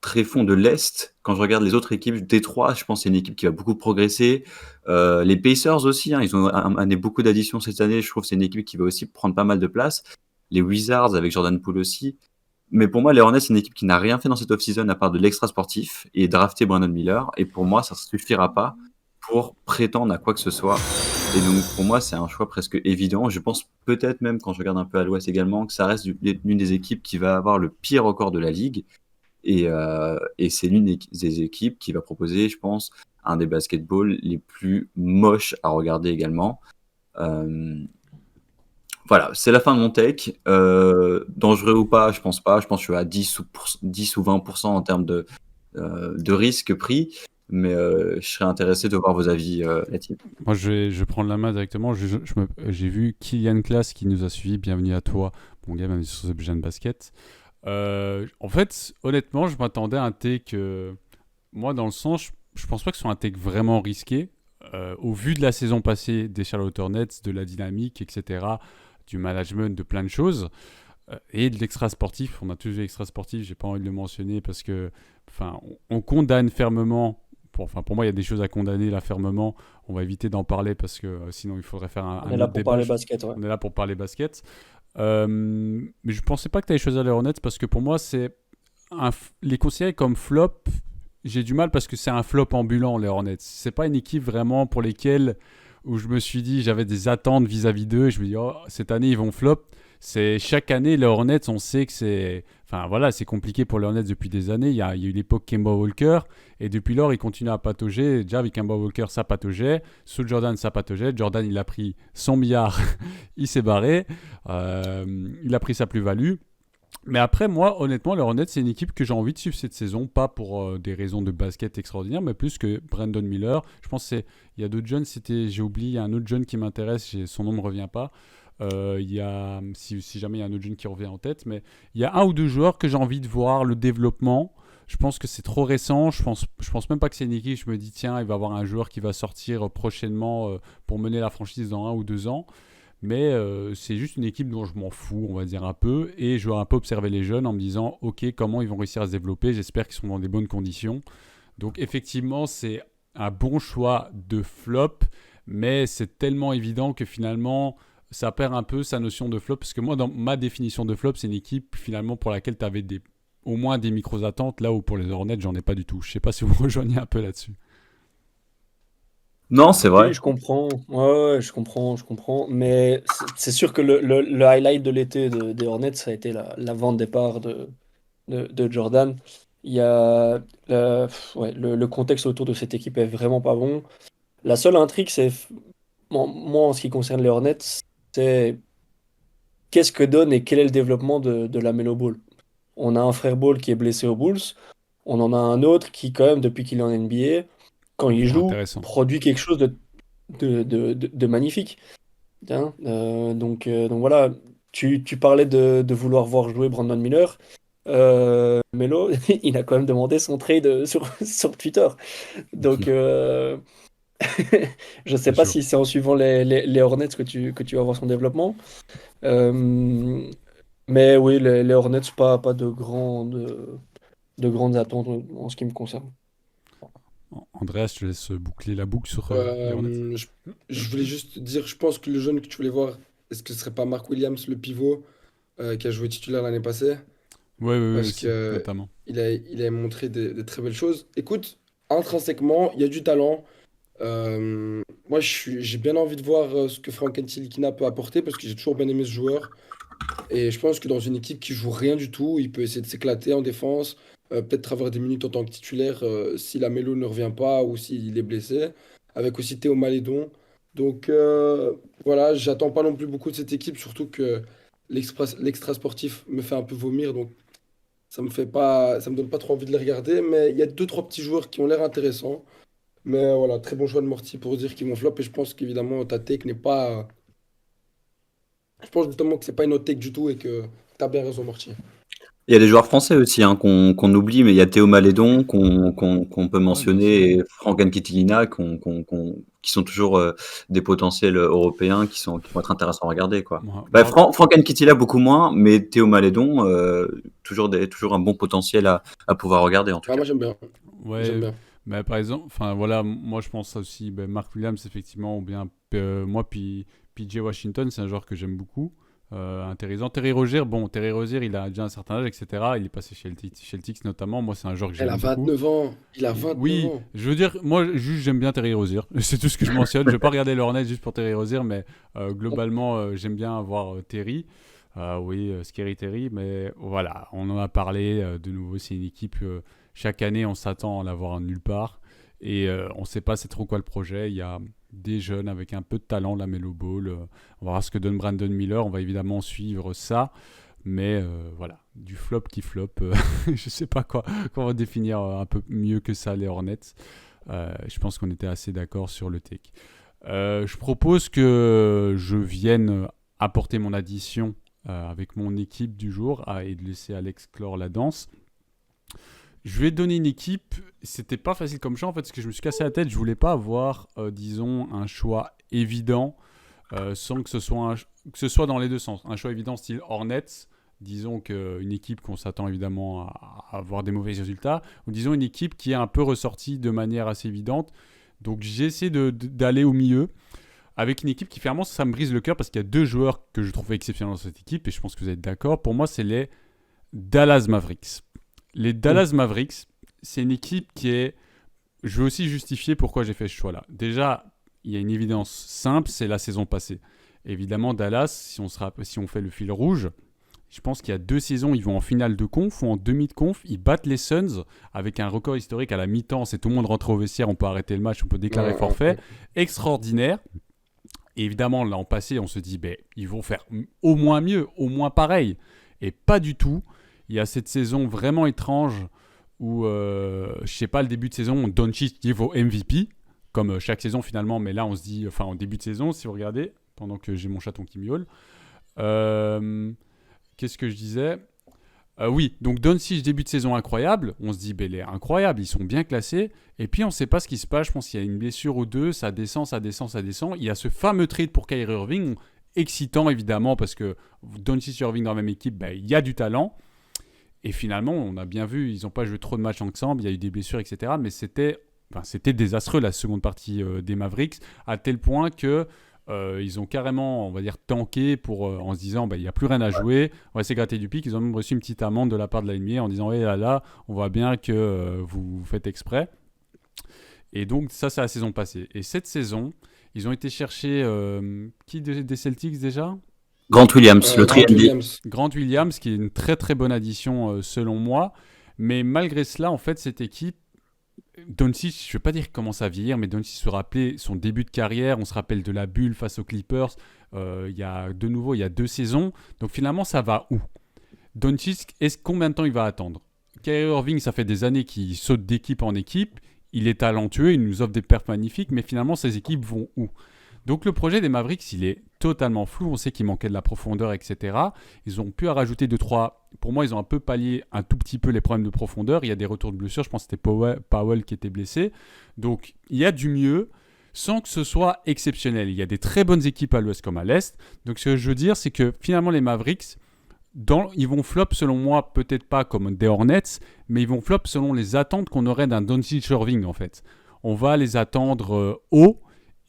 tréfonds de l'Est, quand je regarde les autres équipes, Détroit, je pense que c'est une équipe qui va beaucoup progresser. Les Pacers aussi, hein, ils ont amené beaucoup d'additions cette année. Je trouve que c'est une équipe qui va aussi prendre pas mal de place. Les Wizards avec Jordan Poole aussi. Mais pour moi, les Hornets, c'est une équipe qui n'a rien fait dans cette off-season à part de l'extra sportif et drafter Brandon Miller. Et pour moi, ça ne suffira pas pour prétendre à quoi que ce soit. Et donc, pour moi, c'est un choix presque évident. Je pense peut-être même, quand je regarde un peu à l'Ouest également, que ça reste l'une des équipes qui va avoir le pire record de la ligue. Et c'est l'une des équipes qui va proposer, je pense, un des basketballs les plus moches à regarder également. Euh, voilà, c'est la fin de mon take. Dangereux ou pas, je pense pas. Je pense que je suis à 10 ou 20% en termes de risque pris. Mais je serais intéressé de voir vos avis là-dessus. Moi, je vais prendre la main directement. J'ai vu Kylian Class qui nous a suivis. Bienvenue à toi, mon gars, même sur ce jeune basket. En fait, honnêtement, je m'attendais à un take. Moi, dans le sens, je pense pas que ce soit un take vraiment risqué. Au vu de la saison passée des Charlotte Hornets, de la dynamique, etc., du management, de plein de choses, et de l'extra sportif. On a tous vu l'extra sportif, j'ai pas envie de le mentionner parce que, enfin, on condamne fermement. Pour moi, il y a des choses à condamner là fermement. On va éviter d'en parler parce que sinon il faudrait faire On un est là autre pour débat. parler basket, ouais. On est là pour parler basket. Mais je pensais pas que tu avais choisi les Hornets parce que pour moi, les considérer comme flop. J'ai du mal parce que c'est un flop ambulant, les Hornets. C'est pas une équipe vraiment pour lesquelles où je me suis dit j'avais des attentes vis-à-vis d'eux et je me dis oh, cette année ils vont flop. C'est chaque année les Hornets, on sait que c'est compliqué pour les Hornets depuis des années. Il y a eu l'époque Kemba Walker et depuis lors ils continuent à patauger. Déjà avec Kemba Walker ça pataugeait, sous Jordan ça pataugeait. Jordan il a pris son milliard, il s'est barré, il a pris sa plus-value. Mais après, moi, honnêtement, les Hornets, c'est une équipe que j'ai envie de suivre cette saison, pas pour des raisons de basket extraordinaires, mais plus que Brandon Miller. Je pense il y a d'autres jeunes, j'ai oublié, il y a un autre jeune qui m'intéresse, son nom ne me revient pas. Il y a, si jamais il y a un autre jeune qui revient en tête, mais il y a un ou deux joueurs que j'ai envie de voir le développement. Je pense que c'est trop récent. Je pense même pas que c'est une équipe. Je me dis, tiens, il va y avoir un joueur qui va sortir prochainement pour mener la franchise dans 1 ou 2 ans. Mais c'est juste une équipe dont je m'en fous, on va dire un peu. Et je vais un peu observer les jeunes en me disant, ok, comment ils vont réussir à se développer. J'espère qu'ils sont dans des bonnes conditions. Donc effectivement, c'est un bon choix de flop. Mais c'est tellement évident que finalement, ça perd un peu sa notion de flop. Parce que moi, dans ma définition de flop, c'est une équipe finalement pour laquelle tu avais au moins des micros-attentes. Là où pour les Hornets, j'en ai pas du tout. Je sais pas si vous me rejoignez un peu là-dessus. Non, c'est vrai. Oui, je comprends. Ouais, ouais, je comprends. Mais c'est sûr que le highlight de l'été des Hornets, ça a été la vente départ de Jordan. Il y a ouais, le contexte autour de cette équipe est vraiment pas bon. La seule intrigue, moi, en ce qui concerne les Hornets, c'est qu'est-ce que donne et quel est le développement de la Melo Ball. On a un frère Ball qui est blessé aux Bulls. On en a un autre qui, quand même, depuis qu'il est en NBA, quand il joue, Intéressant. produit quelque chose de magnifique. Hein, donc voilà, tu parlais de vouloir voir jouer Brandon Miller. Melo, il a quand même demandé son trade sur Twitter. Donc, je sais C'est pas chaud. si c'est en suivant les Hornets que tu vas voir son développement. Euh, mais oui, les Hornets, pas de grandes attentes en ce qui me concerne. Andreas, je te laisse boucler la boucle sur les Hornets. Je voulais juste dire, je pense que le jeune que tu voulais voir, est-ce que ce serait pas Mark Williams, le pivot, qui a joué titulaire l'année passée? Ouais, ouais, ouais, Parce aussi, que notamment. il a montré des très belles choses. Écoute, intrinsèquement, il y a du talent. Moi, j'ai bien envie de voir ce que Frank Ntilikina peut apporter parce que j'ai toujours bien aimé ce joueur. Et je pense que dans une équipe qui joue rien du tout, il peut essayer de s'éclater en défense, peut-être avoir des minutes en tant que titulaire si la Melo ne revient pas ou s'il est blessé, avec aussi Théo Malédon. Donc voilà, j'attends pas non plus beaucoup de cette équipe, surtout que l'extra sportif me fait un peu vomir, donc ça me donne pas trop envie de les regarder. Mais il y a deux, trois petits joueurs qui ont l'air intéressants. Mais voilà, très bon choix de Morty pour dire qu'ils vont flop. Et je pense qu'évidemment, ta take n'est pas. Je pense justement que c'est pas une hot take du tout et que t'as bien raison, Morty. Il y a des joueurs français aussi hein, qu'on oublie, mais il y a Théo Malédon qu'on peut Ouais, bien mentionner, sûr. et Franck Ntilikina qui sont toujours des potentiels européens qui vont être intéressants à regarder. Quoi. Bah, Moi, Franck Ntilikina beaucoup moins, mais Théo Malédon, toujours un bon potentiel à pouvoir regarder en tout Ah, cas. moi, j'aime bien. J'aime ouais, bien. mais par exemple, enfin voilà, moi je pense aussi, ben, Mark Williams, effectivement, ou bien moi, puis PJ Washington, c'est un joueur que j'aime beaucoup. Intéressant. Terry Rozier, il a déjà un certain âge, etc. Il est passé chez le Tix notamment. Moi, c'est un joueur que Elle a j'aime beaucoup. 29 ans. Il a 29 Oui, ans. je veux dire, moi, juste, j'aime bien Terry Rozier. C'est tout ce que je mentionne. Je vais pas regarder le Hornets juste pour Terry Rozier, mais globalement, j'aime bien avoir Terry. Oui, Scary Terry, mais voilà, on en a parlé. De nouveau, c'est une équipe, chaque année, on s'attend à l'avoir nulle part. Et on ne sait pas c'est trop quoi le projet. Il y a des jeunes avec un peu de talent, la Melo Ball. On va voir ce que donne Brandon Miller. On va évidemment suivre ça. Mais voilà, du flop qui flop. Je sais pas comment définir un peu mieux que ça les Hornets. Je pense qu'on était assez d'accord sur le take. Je propose que je vienne apporter mon addition avec mon équipe du jour et de laisser Alex clore la danse. Je vais donner une équipe. C'était pas facile comme choix en fait, parce que je me suis cassé la tête. Je voulais pas avoir, disons, un choix évident sans que ce soit dans les deux sens. Un choix évident style Hornets, disons qu'une équipe qu'on s'attend évidemment à avoir des mauvais résultats, ou disons une équipe qui est un peu ressortie de manière assez évidente. Donc j'ai essayé d'aller au milieu avec une équipe qui finalement ça me brise le cœur parce qu'il y a deux joueurs que je trouve exceptionnels dans cette équipe et je pense que vous êtes d'accord. Pour moi, c'est les Dallas Mavericks. Les Dallas Mavericks, c'est une équipe qui est... Je veux aussi justifier pourquoi j'ai fait ce choix-là. Déjà, il y a une évidence simple, c'est la saison passée. Évidemment, Dallas, si on fait le fil rouge, je pense qu'il y a 2 saisons, ils vont en finale de conf ou en demi de conf. Ils battent les Suns avec un record historique à la mi-temps. C'est tout le monde rentre au vestiaire, on peut arrêter le match, on peut déclarer forfait. Extraordinaire. Et évidemment, l'an passé, on se dit, ils vont faire au moins mieux, au moins pareil. Et pas du tout. Il y a cette saison vraiment étrange où, je sais pas, le début de saison, Doncic dit vaut MVP, comme chaque saison finalement, mais là on se dit, enfin en début de saison, si vous regardez, pendant que j'ai mon chaton qui miaule. Qu'est-ce que je disais oui, donc Doncic début de saison incroyable, on se dit, il est incroyable, ils sont bien classés, et puis on ne sait pas ce qui se passe, je pense qu'il y a une blessure ou deux, ça descend, ça descend, ça descend. Il y a ce fameux trade pour Kyrie Irving, excitant évidemment, parce que Doncic et Irving dans la même équipe, il y a du talent. Et finalement, on a bien vu, ils n'ont pas joué trop de matchs ensemble, il y a eu des blessures, etc. Mais c'était désastreux la seconde partie des Mavericks, à tel point que ils ont carrément, on va dire, tanké en se disant, il n'y a plus rien à jouer, on va essayer de gratter du pic. Ils ont même reçu une petite amende de la part de la NBA en disant, là, on voit bien que vous faites exprès. Et donc, ça, c'est la saison passée. Et cette saison, ils ont été chercher qui des Celtics déjà ? Grant Williams, le Grant 3D. Williams. Grant Williams, qui est une très très bonne addition selon moi. Mais malgré cela, en fait, cette équipe, Doncic, je ne vais pas dire qu'il commence à vieillir, mais Doncic se rappelait son début de carrière. On se rappelle de la bulle face aux Clippers. Il y a 2 saisons. Donc finalement, ça va où ? Doncic, combien de temps il va attendre ? Kyrie Irving, ça fait des années qu'il saute d'équipe en équipe. Il est talentueux, il nous offre des perfs magnifiques, mais finalement, ces équipes vont où ? Donc le projet des Mavericks, il est totalement flou. On sait qu'il manquait de la profondeur, etc. Ils ont pu à rajouter 2-3. Pour moi, ils ont un peu pallié un tout petit peu les problèmes de profondeur. Il y a des retours de blessures. Je pense que c'était Powell qui était blessé. Donc il y a du mieux sans que ce soit exceptionnel. Il y a des très bonnes équipes à l'ouest comme à l'est. Donc ce que je veux dire, c'est que finalement les Mavericks, ils vont flop selon moi, peut-être pas comme des Hornets, mais ils vont flop selon les attentes qu'on aurait d'un Doncic Irving en fait. On va les attendre haut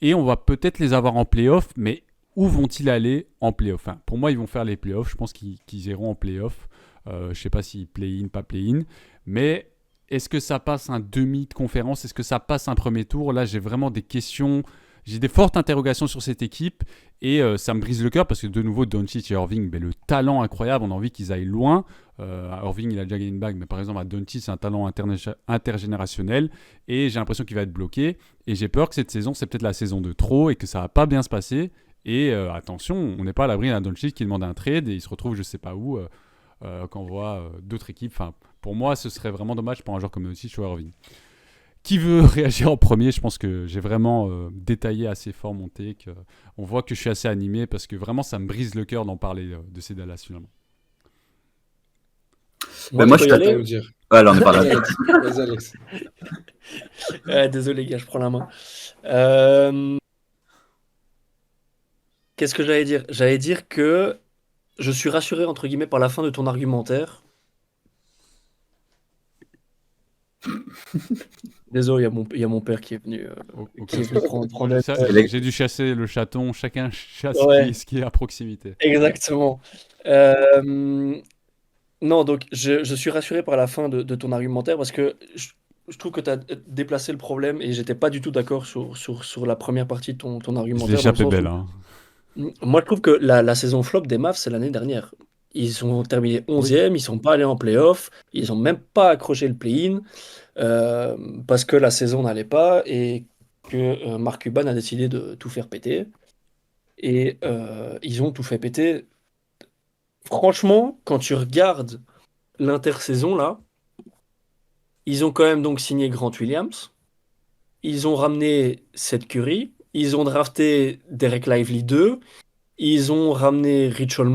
et on va peut-être les avoir en playoff, mais où vont-ils aller en playoff? Enfin, pour moi, ils vont faire les playoffs. Je pense qu'ils iront en playoff. Je ne sais pas si play-in, pas play-in, mais est-ce que ça passe un demi de conférence? Est-ce que ça passe un premier tour? Là, j'ai vraiment des questions. J'ai des fortes interrogations sur cette équipe et ça me brise le cœur parce que de nouveau, Doncic et Irving, le talent incroyable, on a envie qu'ils aillent loin. Irving, il a déjà gagné une bague, mais par exemple, à Doncic, c'est un talent intergénérationnel et j'ai l'impression qu'il va être bloqué. Et j'ai peur que cette saison, c'est peut-être la saison de trop et que ça ne va pas bien se passer. Et attention, on n'est pas à l'abri d'un Doncic qui demande un trade et il se retrouve je ne sais pas où quand on voit d'autres équipes. Enfin, pour moi, ce serait vraiment dommage pour un joueur comme Doncic ou Irving. Qui veut réagir en premier? Je pense que j'ai vraiment détaillé assez fort mon take. On voit que je suis assez animé parce que vraiment ça me brise le cœur d'en parler de ces Dallas finalement. Moi, je T'as à t'attends. nous dire. Alors, on est pas là. Vas-y, Alex. Désolé, gars, je prends la main. Qu'est-ce que j'allais dire? J'allais dire que je suis rassuré, entre guillemets, par la fin de ton argumentaire. Désolé, il y a mon père qui est venu, qui est venu prendre Ça, la- j'ai dû chasser le chaton. Chacun chasse Ouais. ce qui est à proximité. Exactement. Euh, Non, donc je suis rassuré par la fin de ton argumentaire parce que je trouve que tu as déplacé le problème et j'étais pas du tout d'accord sur la première partie de ton Je l'ai argumentaire. Dans le échappé sens belle. où, Hein. moi, je trouve que la saison flop des Mavs, c'est l'année dernière. Ils ont terminé Oui. 11e, ils sont pas allés en playoff, ils ont même pas accroché le play-in euh, parce que la saison n'allait pas et que Mark Cuban a décidé de tout faire péter. Et ils ont tout fait péter. Franchement, quand tu regardes l'intersaison là, ils ont quand même donc signé Grant Williams. Ils ont ramené Seth Curry. Ils ont drafté Derek Lively 2. Ils ont ramené Richard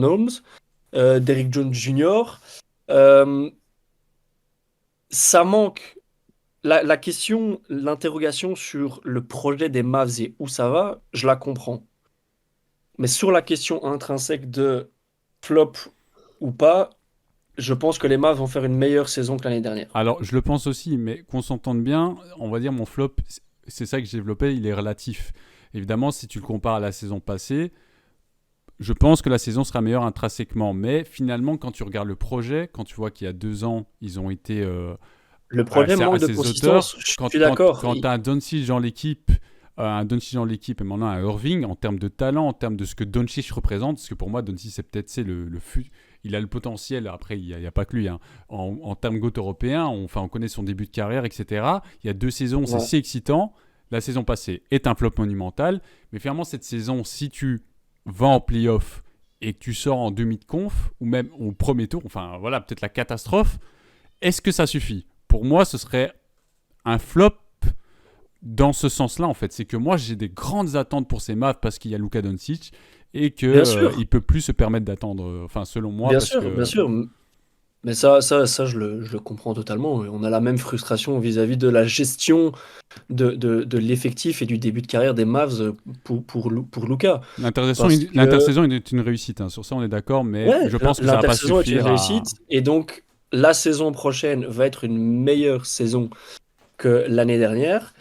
Holmes, Derrick Jones Jr. Euh, Ça manque. La question, l'interrogation sur le projet des Mavs et où ça va, je la comprends. Mais sur la question intrinsèque de flop ou pas, je pense que les Mavs vont faire une meilleure saison que l'année dernière. Alors, je le pense aussi, mais qu'on s'entende bien, on va dire mon flop, c'est ça que j'ai développé, il est relatif. Évidemment, si tu le compares à la saison passée, je pense que la saison sera meilleure intrinsèquement. Mais finalement, quand tu regardes le projet, quand tu vois qu'il y a 2 ans, ils ont été Le projet manque à de ces consistance, auteurs. je Quand suis d'accord. tu as un Doncic dans l'équipe, et maintenant un Irving, en termes de talent, en termes de ce que Doncic représente, parce que pour moi, Doncic, c'est peut-être il a le potentiel, après, il n'y a pas que lui, hein. En termes GOAT européen, on connaît son début de carrière, etc. Il y a 2 saisons, c'est Ouais. si excitant. La saison passée est un flop monumental, mais finalement, cette saison, si tu vas en playoff et que tu sors en demi de conf, ou même au premier tour, enfin voilà, peut-être la catastrophe, est-ce que ça suffit? Pour moi, ce serait un flop dans ce sens-là, en fait. C'est que moi, j'ai des grandes attentes pour ces Mavs parce qu'il y a Luka Doncic et qu'il Bien sûr, ne peut plus se permettre d'attendre, enfin, selon moi, bien parce sûr, que... bien sûr. Mais ça je le comprends totalement. On a la même frustration vis-à-vis de la gestion de l'effectif et du début de carrière des Mavs pour Luka. Parce que, L'intersaison est une réussite, hein. Sur ça, on est d'accord, mais ouais, je pense que ça va pas l'intersaison est une suffire à... réussite. Et donc, la saison prochaine va être une meilleure saison que l'année dernière.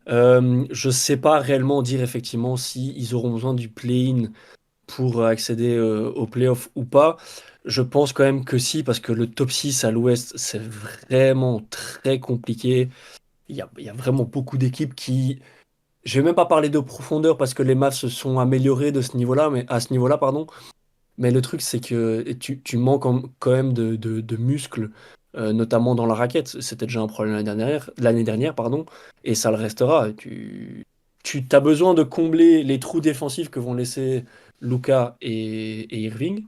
Je sais pas réellement dire effectivement si ils auront besoin du play-in pour accéder aux playoffs ou pas. Je pense quand même que si, parce que le top 6 à l'ouest, c'est vraiment très compliqué. Il y a vraiment beaucoup d'équipes qui... Je vais même pas parler de profondeur parce que les Mavs se sont améliorés de ce niveau-là, mais à ce niveau-là, pardon. Mais le truc, c'est que tu manques quand même de muscles, notamment dans la raquette. C'était déjà un problème l'année dernière, pardon, et ça le restera. Tu as besoin de combler les trous défensifs que vont laisser Luka et Irving.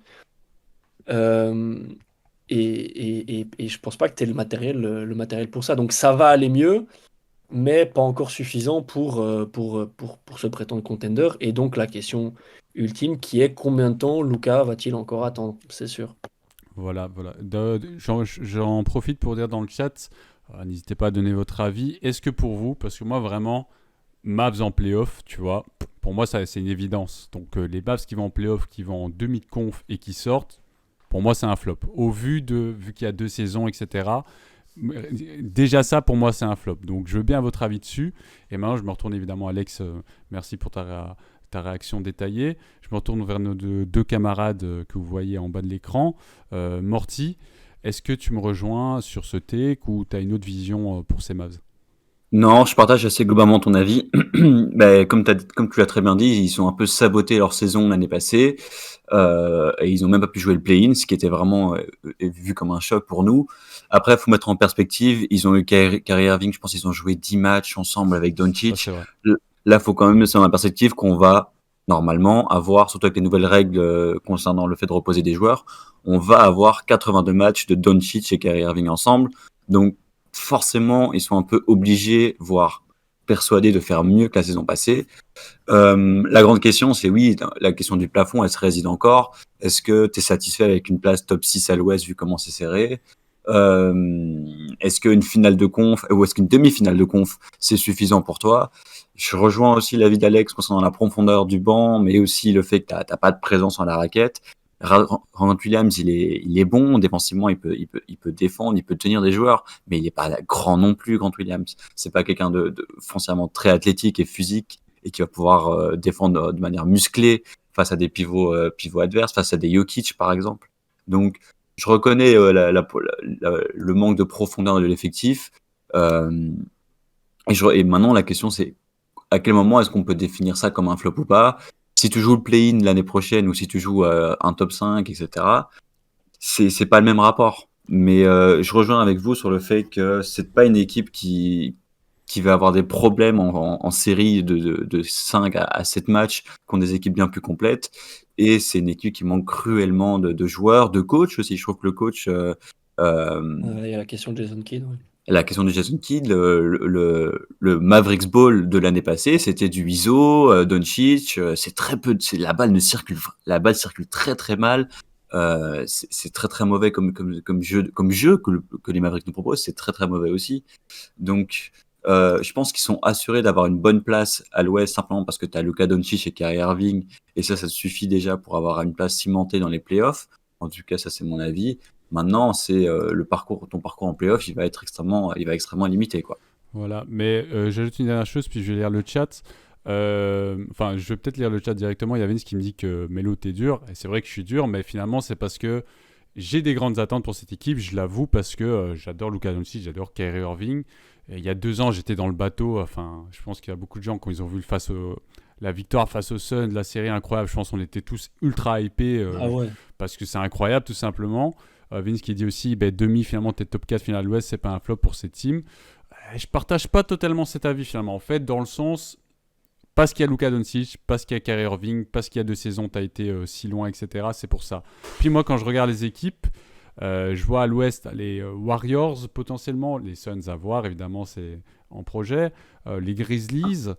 Euh, et je pense pas que tu aies le matériel pour ça. Donc ça va aller mieux, mais pas encore suffisant pour se prétendre contender. Et donc la question ultime qui est combien de temps Luka va-t-il encore attendre, c'est sûr. Voilà, voilà. J'en profite pour dire dans le chat, n'hésitez pas à donner votre avis. Est-ce que pour vous, parce que moi vraiment, Mavs en playoff, tu vois, pour moi c'est une évidence. Donc les Mavs qui vont en playoff, qui vont en demi de conf et qui sortent, pour moi c'est un flop. Vu qu'il y a 2 saisons, etc. Déjà ça pour moi c'est un flop. Donc je veux bien votre avis dessus. Et maintenant je me retourne évidemment Alex, merci pour ta réaction détaillée. Je me retourne vers nos deux camarades que vous voyez en bas de l'écran. Morty, est-ce que tu me rejoins sur ce take ou tu as une autre vision pour ces Mavs? Non, je partage assez globalement ton avis. Comme tu l'as très bien dit, ils ont un peu saboté leur saison l'année passée et ils ont même pas pu jouer le play-in, ce qui était vraiment vu comme un choc pour nous. Après, il faut mettre en perspective, ils ont eu Kyrie Irving, je pense qu'ils ont joué 10 matchs ensemble avec Ça, Doncic. c'est vrai. Là, faut quand même mettre en perspective qu'on va normalement avoir, surtout avec les nouvelles règles concernant le fait de reposer des joueurs, on va avoir 82 matchs de Doncic et Kyrie Irving ensemble. Donc, forcément, ils sont un peu obligés, voire persuadés de faire mieux que la saison passée. La grande question, c'est oui, la question du plafond, elle se réside encore. Est-ce que tu es satisfait avec une place top 6 à l'Ouest vu comment c'est serré? Est-ce qu'une finale de conf ou est-ce qu'une demi-finale de conf, c'est suffisant pour toi? Je rejoins aussi l'avis d'Alex concernant la profondeur du banc, mais aussi le fait que t'as pas de présence en la raquette. Grant Williams, il est bon défensivement, il peut défendre, il peut tenir des joueurs, mais il est pas grand non plus. Grant Williams, c'est pas quelqu'un de foncièrement très athlétique et physique et qui va pouvoir défendre de manière musclée face à des pivots adverses, face à des Jokic par exemple. Donc je reconnais le manque de profondeur de l'effectif. Et maintenant, la question, c'est à quel moment est-ce qu'on peut définir ça comme un flop ou pas? Si tu joues le play-in l'année prochaine ou si tu joues un top 5, etc., c'est pas le même rapport. Mais je rejoins avec vous sur le fait que c'est pas une équipe qui va avoir des problèmes en série de 5 à 7 matchs contre des équipes bien plus complètes. Et c'est une équipe qui manque cruellement de joueurs, de coach aussi. Je trouve que le coach, Il y a la question de Jason Kidd. Ouais. la question de Jason Kidd, le Mavericks Ball de l'année passée, c'était du ISO, Doncic, c'est très peu, la balle circule très très mal. C'est très très mauvais comme jeu que les Mavericks nous proposent, c'est très très mauvais aussi. Donc, je pense qu'ils sont assurés d'avoir une bonne place à l'Ouest simplement parce que tu as Luka Doncic et Kyrie Irving, et ça suffit déjà pour avoir une place cimentée dans les playoffs. En tout cas, ça c'est mon avis. Maintenant, c'est ton parcours en playoff, il va extrêmement limité, quoi. Voilà, mais j'ajoute une dernière chose, puis je vais lire le chat. Enfin, je vais peut-être lire le chat directement. Il y a Vince qui me dit que Melo, t'es dur. Et c'est vrai que je suis dur, mais finalement, c'est parce que j'ai des grandes attentes pour cette équipe. Je l'avoue, parce que j'adore Luka Doncic, j'adore Kyrie Irving. Et il y a 2 ans, j'étais dans le bateau. Enfin, je pense qu'il y a beaucoup de gens, quand ils ont vu la victoire face au Suns, la série incroyable, je pense qu'on était tous ultra hypés Ah ouais. parce que c'est incroyable, tout simplement. Vince qui dit aussi, demi, finalement, t'es top 4 finale Ouest, c'est pas un flop pour cette team. Je partage pas totalement cet avis, finalement. En fait, dans le sens, parce qu'il y a Luka Doncic, parce qu'il y a Kyrie Irving, parce qu'il y a 2 saisons, t'as été si loin, etc. C'est pour ça. Puis moi, quand je regarde les équipes, je vois à l'Ouest les Warriors, potentiellement, les Suns à voir, évidemment, c'est en projet, les Grizzlies,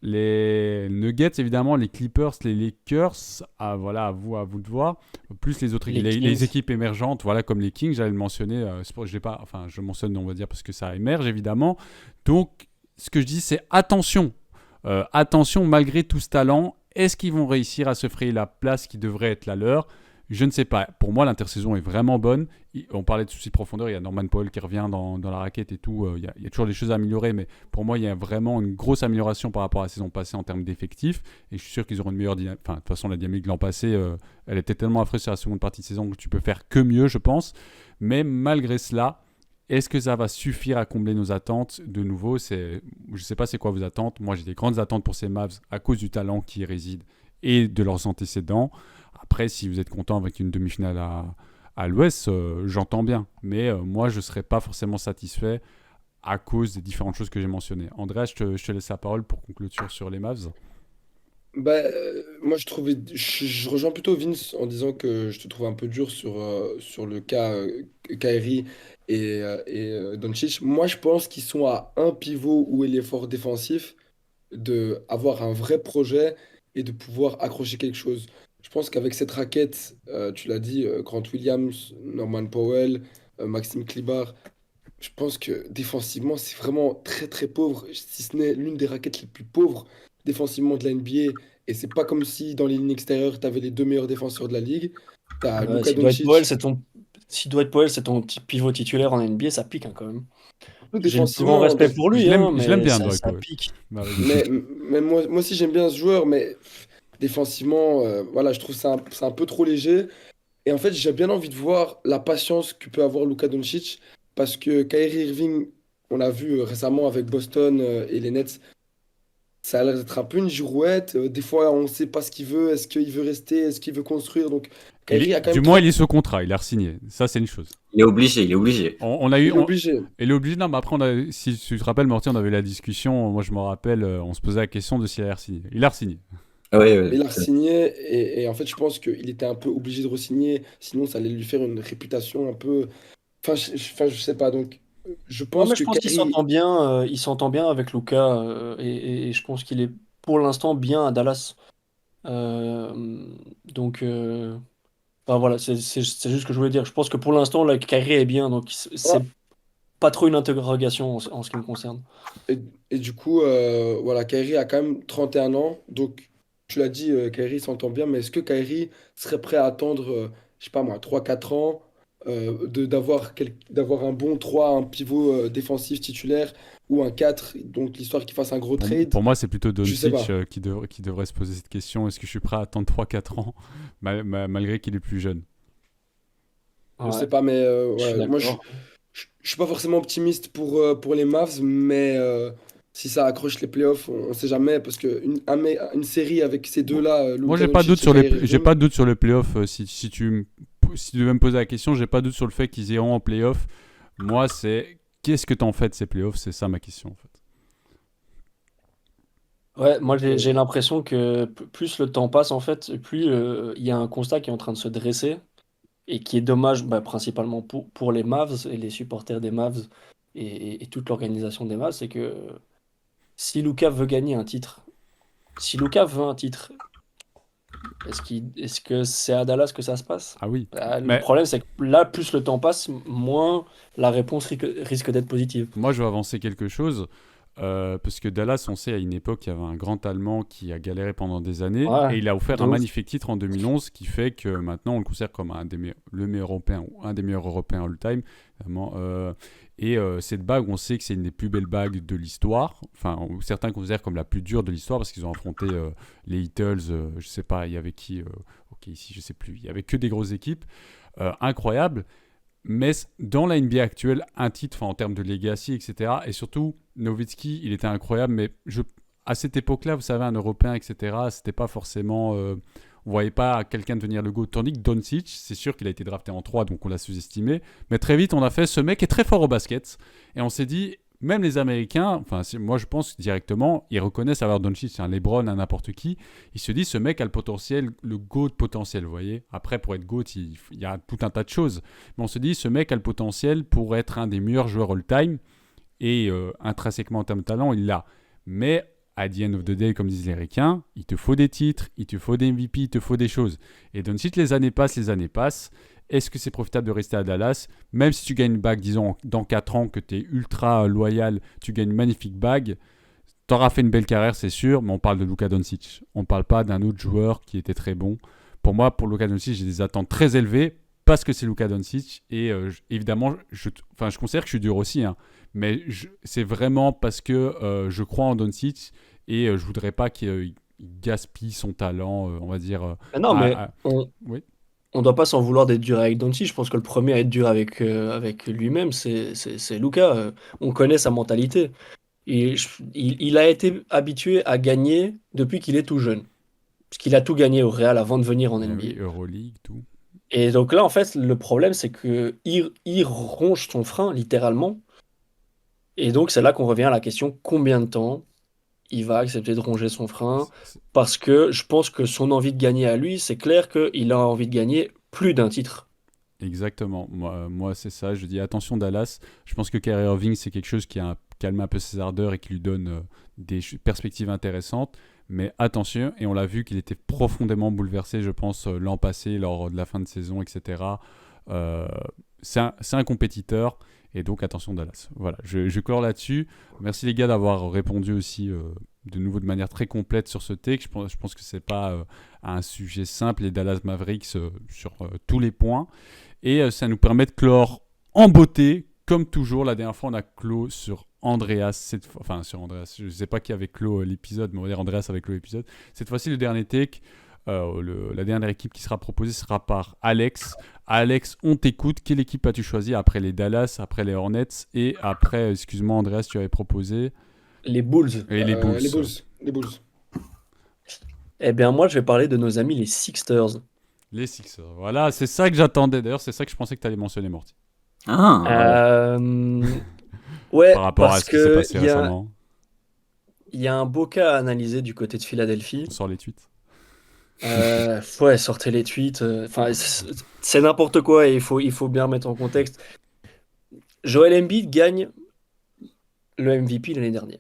les Nuggets, évidemment, les Clippers, les Lakers, voilà, à vous de voir. Plus les autres les équipes émergentes, voilà, comme les Kings, j'allais le mentionner. Je mentionne, on va dire, parce que ça émerge, évidemment. Donc, ce que je dis, c'est attention. Attention, malgré tout ce talent, est-ce qu'ils vont réussir à se frayer la place qui devrait être la leur? Je ne sais pas. Pour moi, l'intersaison est vraiment bonne. On parlait de soucis de profondeur. Il y a Norman Powell qui revient dans la raquette et tout. Il y a toujours des choses à améliorer. Mais pour moi, il y a vraiment une grosse amélioration par rapport à la saison passée en termes d'effectifs. Et je suis sûr qu'ils auront une meilleure dynamique. Enfin, de toute façon, la dynamique de l'an passé, elle était tellement affreuse sur la seconde partie de saison que tu peux faire que mieux, je pense. Mais malgré cela, est-ce que ça va suffire à combler nos attentes? De nouveau, je ne sais pas c'est quoi vos attentes. Moi, j'ai des grandes attentes pour ces Mavs à cause du talent qui y réside et de leurs antécédents. Après, si vous êtes content avec une demi-finale à l'Ouest, j'entends bien. Mais moi, je ne serais pas forcément satisfait à cause des différentes choses que j'ai mentionnées. Andrea, je te laisse la parole pour conclure sur les Mavs. Moi, je rejoins plutôt Vince en disant que je te trouve un peu dur sur le cas Kyrie et Doncic. Moi, je pense qu'ils sont à un pivot où il est fort défensif, de avoir un vrai projet et de pouvoir accrocher quelque chose. Je pense qu'avec cette raquette, tu l'as dit, Grant Williams, Norman Powell, Maxime Kleber, je pense que défensivement, c'est vraiment très très pauvre, si ce n'est l'une des raquettes les plus pauvres défensivement de la NBA. Et c'est pas comme si dans les lignes extérieures, tu avais les deux meilleurs défenseurs de la ligue. Tu as Ouais, Luka si Dwight Powell, Doncic. c'est ton... Si Dwight Powell, c'est ton pivot titulaire en NBA, ça pique hein, quand même. Tout J'ai le plus grand défensivement, respect pour lui, hein, Je l'aime mais bien, Dwight ça Powell. pique. Bah, vas-y. mais moi aussi j'aime bien ce joueur, mais défensivement, voilà, je trouve ça c'est un peu trop léger. Et en fait, j'ai bien envie de voir la patience que peut avoir Luka Doncic, parce que Kyrie Irving, on l'a vu récemment avec Boston et les Nets, ça a l'air d'être un peu une girouette. Des fois, on ne sait pas ce qu'il veut. Est-ce qu'il veut rester? Est-ce qu'il veut construire? Donc, Kyrie a quand Du même moins, il 30. est sous contrat, il a re-signé. Ça, c'est une chose. Il est obligé, il est obligé. On a eu. Il est obligé. Il est obligé, non, mais après, si tu te rappelles, Morty, on avait la discussion. Moi, je me rappelle, on se posait la question de s'il a re-signé. Il a re-signé. Ah ouais, Mais ouais. il a signé et en fait, je pense qu'il était un peu obligé de re-signer. Sinon, ça allait lui faire une réputation un peu. Enfin, je sais pas. Donc, je Ouais, pense mais que je pense Kyrie. il s'entend bien avec Luka et je pense qu'il est pour l'instant bien à Dallas. Euh, donc, enfin, voilà, c'est juste ce que je voulais dire. Je pense que pour l'instant, la Kyrie est bien, donc Ouais. c'est pas trop une interrogation en ce qui me concerne. Et, et du coup, voilà, Kyrie a quand même 31 ans. Donc, tu l'as dit, Kyrie s'entend bien, mais est-ce que Kyrie serait prêt à attendre, je sais pas moi, 3 4 ans d'avoir un bon 3 un pivot défensif titulaire ou un 4 donc l'histoire qu'il fasse un gros trade? Pour moi, c'est plutôt Je sais Doncic pas. qui devrait se poser cette question. Est-ce que je suis prêt à attendre 3 4 ans, malgré qu'il est plus jeune? Je sais Ouais, pas, mais je suis ouais, moi, d'accord. je suis pas forcément optimiste pour les Mavs, mais si ça accroche les playoffs, on sait jamais, parce que une série avec ces Moi, deux-là, moi, Luka Doncic et Kyrie j'ai Irving. pas de doute sur les playoffs. Si tu devais me poser la question, j'ai pas de doute sur le fait qu'ils iront en playoffs. Moi, c'est qu'est-ce que t'en fais de ces playoffs? C'est ça ma question, en fait. Ouais, moi j'ai Et- l'impression que plus le temps passe, en fait, plus il y a un constat qui est en train de se dresser et qui est dommage bah, principalement pour les Mavs et les supporters des Mavs et toute l'organisation des Mavs, c'est que si Luka veut gagner un titre, si Luka veut un titre, est-ce que c'est à Dallas que ça se passe? Ah oui. Bah, le Mais problème, c'est que là, plus le temps passe, moins la réponse risque d'être positive. moi, je vais avancer quelque chose. Parce que Dallas, on sait, à une époque, il y avait un grand Allemand qui a galéré pendant des années Ouais, et il a offert de un ouf. magnifique titre en 2011 qui fait que maintenant on le considère comme le meilleur européen ou un des meilleurs européens all-time. Vraiment, cette bague, on sait que c'est une des plus belles bagues de l'histoire. Enfin, certains considèrent comme la plus dure de l'histoire parce qu'ils ont affronté les Heatles, je sais pas, il y avait qui ok, ici, je sais plus. Il y avait que des grosses équipes. Incroyable. Mais dans la NBA actuelle, un titre en termes de legacy, etc. Et surtout, Nowitzki, il était incroyable, mais à cette époque-là, vous savez, un Européen, etc., c'était pas forcément. On voyait pas quelqu'un devenir le GOAT. Tandis que Doncic, c'est sûr qu'il a été drafté en 3, donc on l'a sous-estimé. Mais très vite, on a fait ce mec est très fort au basket. Et on s'est dit, même les Américains, enfin, moi je pense directement, ils reconnaissent avoir Doncic, c'est un LeBron, un n'importe qui. Ils se disent, ce mec a le potentiel, le GOAT potentiel, vous voyez. Après, pour être GOAT, il y a tout un tas de choses. Mais on se dit, ce mec a le potentiel pour être un des meilleurs joueurs all-time. Et intrinsèquement, en termes de talent, il l'a. Mais à the end of the day, comme disent les Ricains, il te faut des titres, il te faut des MVP, il te faut des choses. Et donc, si les années passent, est-ce que c'est profitable de rester à Dallas? Même si tu gagnes une bague, disons, dans 4 ans, que tu es ultra loyal, tu gagnes une magnifique bague, tu auras fait une belle carrière, c'est sûr, mais on parle de Luka Doncic. On ne parle pas d'un autre joueur qui était très bon. Pour moi, pour Luka Doncic, j'ai des attentes très élevées parce que c'est Luka Doncic. Et évidemment, je considère que je suis dur aussi, hein, mais c'est vraiment parce que je crois en Doncic et je voudrais pas qu'il gaspille son talent, on va dire. Mais non, mais Oui. on doit pas s'en vouloir d'être dur avec Doncic. Je pense que le premier à être dur avec lui-même, c'est Luka. On connaît sa mentalité. Il a été habitué à gagner depuis qu'il est tout jeune. Parce qu'il a tout gagné au Real avant de venir en Eh oui, NBA. Euroleague, tout. Et donc là, en fait, le problème, c'est que il ronge son frein, littéralement. Et donc, c'est là qu'on revient à la question, combien de temps il va accepter de ronger son frein C'est- parce que je pense que son envie de gagner à lui, c'est clair qu'il a envie de gagner plus d'un titre. Exactement. Moi, c'est ça. Je dis attention Dallas. Je pense que Kyrie Irving, c'est quelque chose qui a calmé un peu ses ardeurs et qui lui donne perspectives intéressantes. Mais attention, et on l'a vu qu'il était profondément bouleversé, je pense, l'an passé, lors de la fin de saison, etc. Euh, c'est un compétiteur. Et donc, attention Dallas. Voilà, je clore là-dessus. Merci les gars d'avoir répondu aussi de nouveau de manière très complète sur ce take. Je pense que c'est pas un sujet simple, les Dallas Mavericks, sur tous les points. Et ça nous permet de clore en beauté, comme toujours. La dernière fois, on a clos sur Andreas. Enfin, sur Andreas. Je ne sais pas qui avait clos l'épisode, mais on va dire Andreas avec clos l'épisode. Cette fois-ci, le dernier take, la dernière équipe qui sera proposée sera par Alex. Alex, on t'écoute. Quelle équipe as-tu choisi après les Dallas, après les Hornets et après, excuse-moi Andreas, tu avais proposé Les Bulls. et les Bulls. Les Bulls. Eh bien, moi, je vais parler de nos amis les Sixers. Les Sixers. Voilà, c'est ça que j'attendais. D'ailleurs, c'est ça que je pensais que tu allais mentionner, Morty. Ah, Euh, Ouais, Par rapport à parce ce qui s'est que passé récemment. il y a un beau cas à analyser du côté de Philadelphie. On sort les tweets. Ouais, sortez les tweets. Enfin, c'est n'importe quoi et il faut bien mettre en contexte. Joel Embiid gagne le MVP l'année dernière.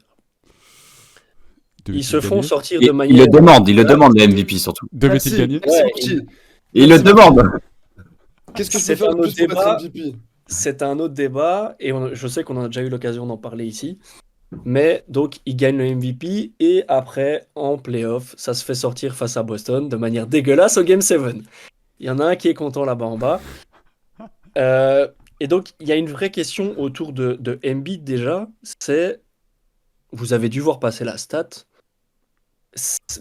Ils se font sortir de il le manière. demande, le MVP surtout. Devait-il Merci, gagner merci Ouais, Morty. Il le demande. Qu'est-ce que je C'est peux faire un de autre plus pour débat. être MVP? C'est un autre débat et je sais qu'on a déjà eu l'occasion d'en parler ici. Mais donc, il gagne le MVP et après, en playoff, ça se fait sortir face à Boston de manière dégueulasse au Game 7. Il y en a un qui est content là-bas en bas. Euh, et donc, il y a une vraie question autour de Embiid déjà. C'est, vous avez dû voir passer la stat,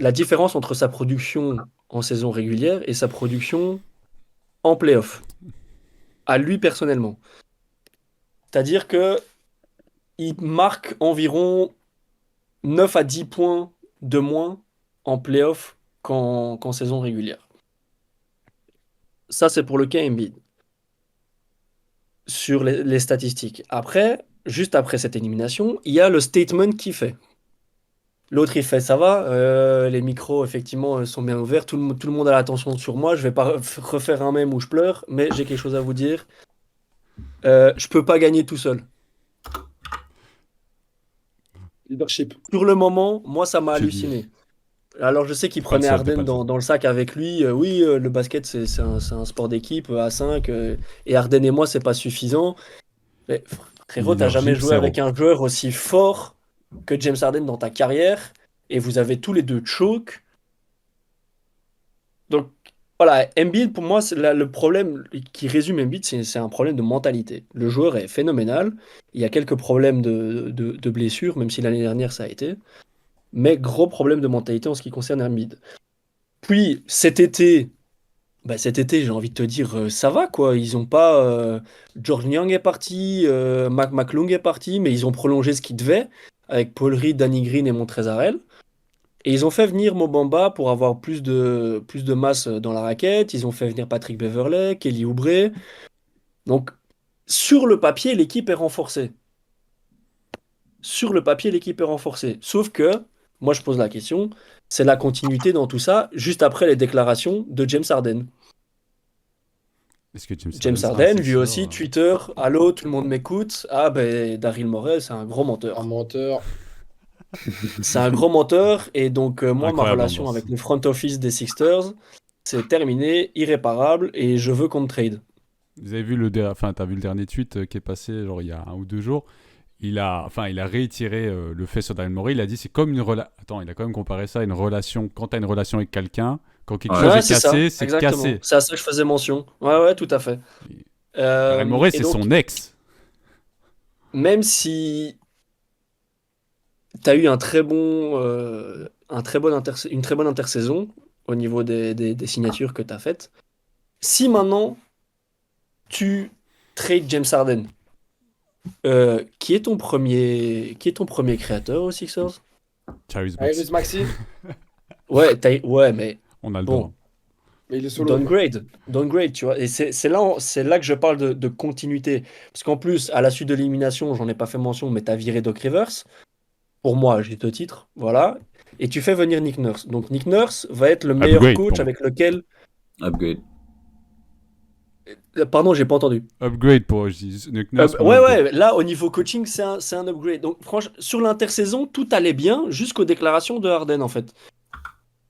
la différence entre sa production en saison régulière et sa production en playoff, à lui personnellement. C'est-à-dire que il marque environ 9 à 10 points de moins en playoff qu'en saison régulière. Ça, c'est pour le cas Embiid. Sur les statistiques. Après, juste après cette élimination, il y a le statement qu'il fait. L'autre, il fait, ça va, les micros, effectivement, sont bien ouverts, tout le monde a l'attention sur moi, je vais pas refaire un mème où je pleure, mais j'ai quelque chose à vous dire. Je peux pas gagner tout seul. Leadership. Sur le moment, moi, ça m'a J'ai halluciné. Alors, je sais qu'il Pas le prenait seul, t'es pas Harden le seul. dans le sac avec lui. Oui, le basket, c'est un sport d'équipe à 5. Et Harden et moi, c'est pas suffisant. Mais frérot, t'as jamais Leadership, joué zéro. avec un joueur aussi fort que James Harden dans ta carrière. Et vous avez tous les deux choke. Donc, voilà, Embiid, pour moi, le problème qui résume Embiid, c'est un problème de mentalité. Le joueur est phénoménal. Il y a quelques problèmes de blessures, même si l'année dernière, ça a été. Mais gros problème de mentalité en ce qui concerne Embiid. Puis cet été, j'ai envie de te dire, ça va quoi. Ils ont pas. George Niang est parti, McClung est parti, mais ils ont prolongé ce qu'ils devaient avec Paul Reed, Danny Green et Montrezl Harrell. Et ils ont fait venir Mo Bamba pour avoir plus de masse dans la raquette. Ils ont fait venir Patrick Beverley, Kelly Oubre. Donc, sur le papier, l'équipe est renforcée. Sur le papier, l'équipe est renforcée. Sauf que, moi je pose la question, c'est la continuité dans tout ça, juste après les déclarations de James Harden. Est-ce que James sera un Harden, lui Sixer, aussi, Twitter, allô, tout le monde m'écoute. Ah ben, Daryl Morey, c'est un gros Un menteur. menteur. C'est un gros menteur, et donc moi, ma Incroyable relation ambiance. avec le front office des Sixers, c'est terminé, irréparable, et je veux qu'on me trade. Vous avez vu t'as vu le dernier tweet qui est passé genre il y a 1 ou 2 jours. Il a réitéré le fait sur Daryl Morey. Il a dit c'est comme une relation. Attends, il a quand même comparé ça à une relation. Quand tu as une relation avec quelqu'un, quand quelque Ouais. chose Ouais, est c'est ça, cassé, c'est exactement. cassé. C'est à ça que je faisais mention. Ouais, tout à fait. Daryl Morey, Et c'est donc, son ex. même si tu as eu une très bonne intersaison au niveau des signatures que tu as faites, si maintenant tu trades James Harden, qui est ton premier créateur aux Sixers? Tyrese Maxey. Iris Maxi, Ouais, mais On a le bon, droit. mais il est solo. downgrade, tu vois. Et c'est là que je parle de continuité. Parce qu'en plus, à la suite de l'élimination, j'en ai pas fait mention, mais t'as viré Doc Rivers. pour moi, à juste titre, voilà. Et tu fais venir Nick Nurse. Donc Nick Nurse va être le meilleur Upgrade coach pour moi. avec lequel. Upgrade. Pardon, j'ai pas entendu. Upgrade pour je dis Nick Nurse pour moi, Ouais, upgrade. ouais, là, au niveau coaching, c'est un upgrade. Donc, franchement, sur l'intersaison, tout allait bien jusqu'aux déclarations de Harden, en fait.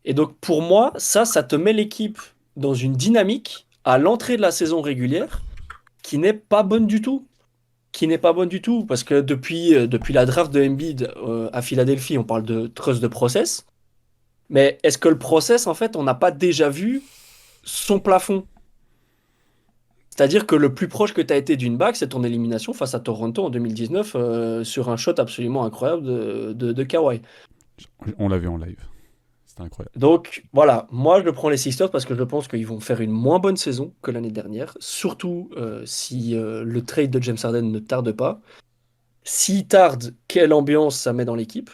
Et donc, pour moi, ça te met l'équipe dans une dynamique à l'entrée de la saison régulière qui n'est pas bonne du tout. Qui n'est pas bonne du tout, parce que depuis la draft de Embiid à Philadelphie, on parle de trust de process. Mais est-ce que le process, en fait, on n'a pas déjà vu son plafond? C'est-à-dire que le plus proche que tu as été d'une bague, c'est ton élimination face à Toronto en 2019 sur un shot absolument incroyable de Kawhi. On l'a vu en live. C'était incroyable. Donc voilà, moi je prends les Sixers parce que je pense qu'ils vont faire une moins bonne saison que l'année dernière, surtout si le trade de James Harden ne tarde pas. S'il tarde, quelle ambiance ça met dans l'équipe?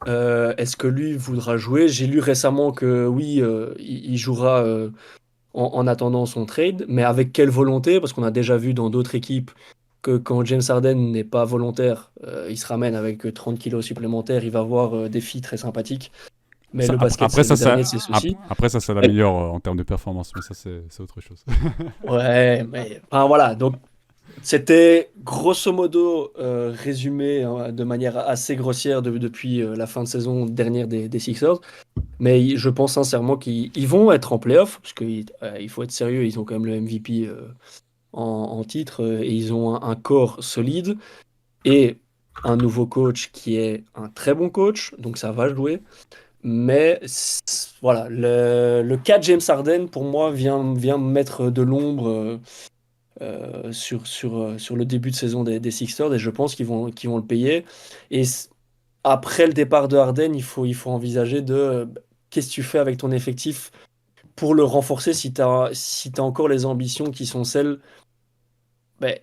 Est-ce que lui voudra jouer? J'ai lu récemment que oui, il jouera en attendant son trade, mais avec quelle volonté? Parce qu'on a déjà vu dans d'autres équipes que quand James Harden n'est pas volontaire, il se ramène avec 30 kilos supplémentaires, il va avoir des filles très sympathiques. Mais le basket, Après c'est ça, le dernier de ses soucis. après ça, ça l'améliore en termes de performance, mais ça, c'est autre chose. Ouais, mais enfin voilà, donc c'était grosso modo résumé hein, de manière assez grossière depuis la fin de saison dernière des Sixers. Mais je pense sincèrement qu'ils vont être en playoff, parce qu'il il faut être sérieux, ils ont quand même le MVP en titre et ils ont un corps solide et un nouveau coach qui est un très bon coach, donc ça va jouer. Mais voilà, le cas de James Harden, pour moi, vient mettre de l'ombre sur le début de saison des Sixers et je pense qu'ils vont le payer. Et après le départ de Harden, il faut envisager qu'est-ce que tu fais avec ton effectif pour le renforcer si t'as encore les ambitions qui sont celles ben,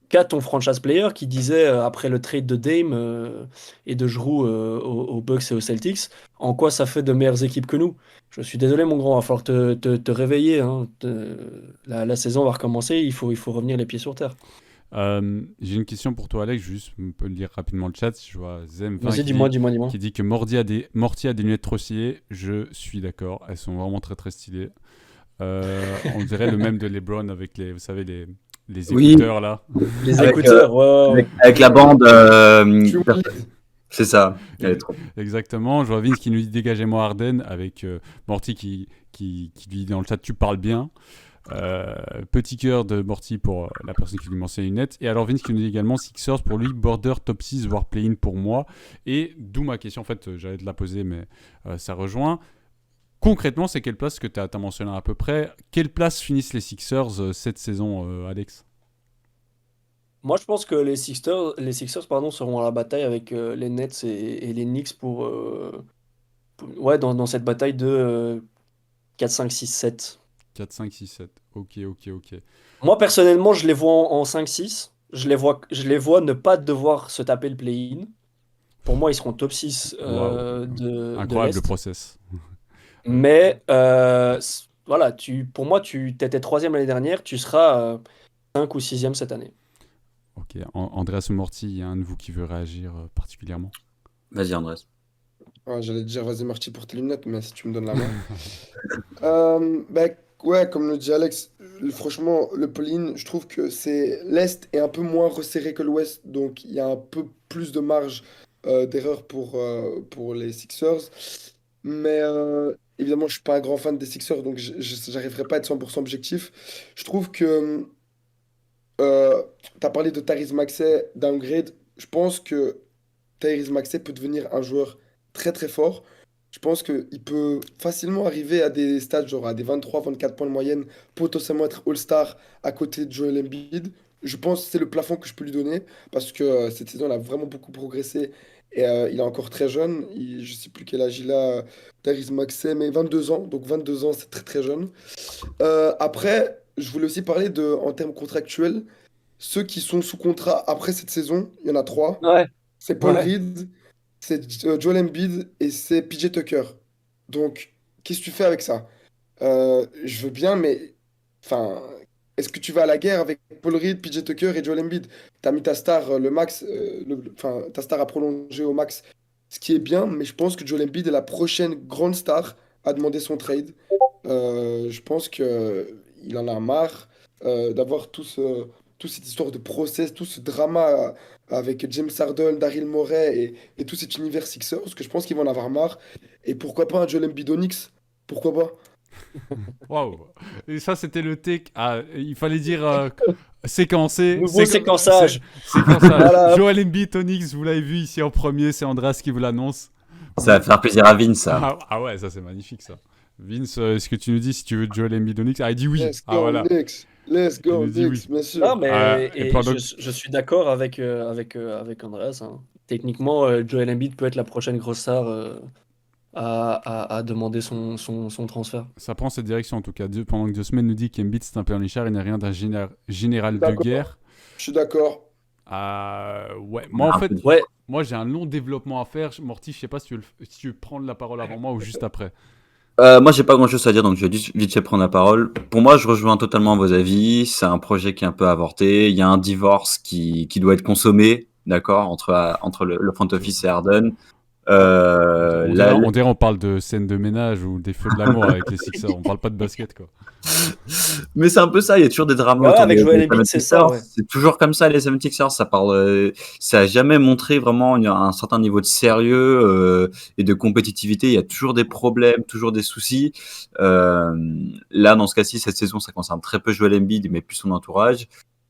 qu'a ton franchise player qui disait après le trade de Dame et de Jrue aux Bucks et aux Celtics, en quoi ça fait de meilleures équipes que nous? Je suis désolé, mon grand, il va falloir te réveiller. Hein. La saison va recommencer, il faut revenir les pieds sur terre. J'ai une question pour toi, Alex. Juste, on peut lire rapidement le chat. Je vois Zem20 Vas-y, dis-moi. qui dit que Morty a des lunettes trop stylées. Je suis d'accord. Elles sont vraiment très très stylées. On dirait le même de LeBron avec vous savez, les Oui. écouteurs là. Les Avec, écouteurs, ouais. Avec la bande. Tu me dis. C'est ça. Elle est trop- Exactement. Je vois Vince qui nous dit dégagez-moi Harden avec Morty qui lui dit dans le chat tu parles bien. Petit cœur de Morty pour la personne qui lui mentionne les lunettes. Et alors Vince qui nous dit également Sixers pour lui, border top 6 voire play-in pour moi. Et d'où ma question, en fait j'allais te la poser mais ça rejoint. Concrètement, c'est quelle place que tu as mentionné à peu près? Quelle place finissent les Sixers cette saison, Alex? Moi, je pense que les Sixers pardon, seront à la bataille avec les Nets et les Knicks ouais, dans cette bataille de 4, 5, 6, 7. 4, 5, 6, 7. Ok. Moi, personnellement, je les vois en 5-6. Je les vois ne pas devoir se taper le play-in. Pour moi, ils seront top 6 Waouh. de Incroyable le l'Est. process. Mais voilà, pour moi, tu étais troisième l'année dernière, tu seras 5 ou sixième cette année. Ok. Andreas ou Morty, il y a un de vous qui veut réagir particulièrement? Vas-y, Andrés. Ah, j'allais te dire, vas-y, Marty, pour tes lunettes, mais si tu me donnes la main. Bah, ouais, comme le dit Alex, franchement, le play-in, je trouve que l'Est est un peu moins resserré que l'Ouest, donc il y a un peu plus de marge d'erreur pour les Sixers. Mais évidemment, je suis pas un grand fan des Sixers, donc j'arriverai pas à être 100% objectif. Je trouve que tu as parlé de Tyrese Maxey downgrade. Je pense que Tyrese Maxey peut devenir un joueur très très fort. Je pense qu'il peut facilement arriver à des stades, genre à des 23-24 points de moyenne, potentiellement être All-Star à côté de Joel Embiid. Je pense que c'est le plafond que je peux lui donner parce que cette saison, il a vraiment beaucoup progressé et il est encore très jeune. Je ne sais plus quel âge il a, Tyrese Maxey, mais 22 ans. Donc 22 ans, c'est très très jeune. Après, je voulais aussi parler en termes contractuels. Ceux qui sont sous contrat après cette saison, il y en a trois. Ouais, C'est Paul ouais. Reed, c'est Joel Embiid et c'est PJ Tucker. Donc, qu'est-ce que tu fais avec ça? Je veux bien, mais enfin, est-ce que tu vas à la guerre avec Paul Reed, PJ Tucker et Joel Embiid? Tu as mis ta star, le max, enfin, ta star a prolongé au max, ce qui est bien, mais je pense que Joel Embiid est la prochaine grande star à demander son trade. Je pense qu'il en a marre d'avoir toute cette histoire de process, tout ce drama avec James Harden, Daryl Morey et tout cet univers Sixers, parce que je pense qu'ils vont en avoir marre. Et pourquoi pas un Joel Embiid Onyx? Pourquoi pas? Waouh. Et ça, c'était le take. Ah, il fallait dire séquencer. Nouveau séquençage. Séquençage. Voilà. Joel Embiid, Onyx, vous l'avez vu ici en premier. C'est Andreas qui vous l'annonce. Ça va faire plaisir à Vince, ça. Ah ouais, ça c'est magnifique ça. Vince, est-ce que tu nous dis si tu veux Joel Embiid Onyx? Ah, il dit oui. Let's Ah go, voilà. Knicks. Let's Il go, nous dit Knicks, oui. bien sûr. Non, mais et et pendant- je suis d'accord avec Andreas, hein. Techniquement, Joel Embiid peut être la prochaine grosse star à demander son transfert. Ça prend cette direction en tout cas. Pendant que 2 semaines nous dit qu'Embiid c'est un pleurnichard, il n'est rien d'un général de D'accord. guerre. Je suis d'accord. Ouais, moi en fait, Ouais, moi j'ai un long développement à faire. Morty, je sais pas si tu veux prendre la parole avant moi ou juste après. Moi, j'ai pas grand-chose à dire, donc je vais vite fait prendre la parole. Pour moi, je rejoins totalement vos avis. C'est un projet qui est un peu avorté. Il y a un divorce qui doit être consommé, d'accord, entre le front office et Harden. On dirait on parle de scène de ménage ou des feux de l'amour avec les Sixers. On parle pas de basket quoi. Mais c'est un peu ça, il y a toujours des dramas Ouais, autour avec des Joel Embiid, c'est ça, 76ers. ouais. C'est toujours comme ça, les 76ers. Ça a jamais montré vraiment un certain niveau de sérieux et de compétitivité. Il y a toujours des problèmes, toujours des soucis. Là, dans ce cas-ci, cette saison, ça concerne très peu Joel Embiid, mais plus son entourage.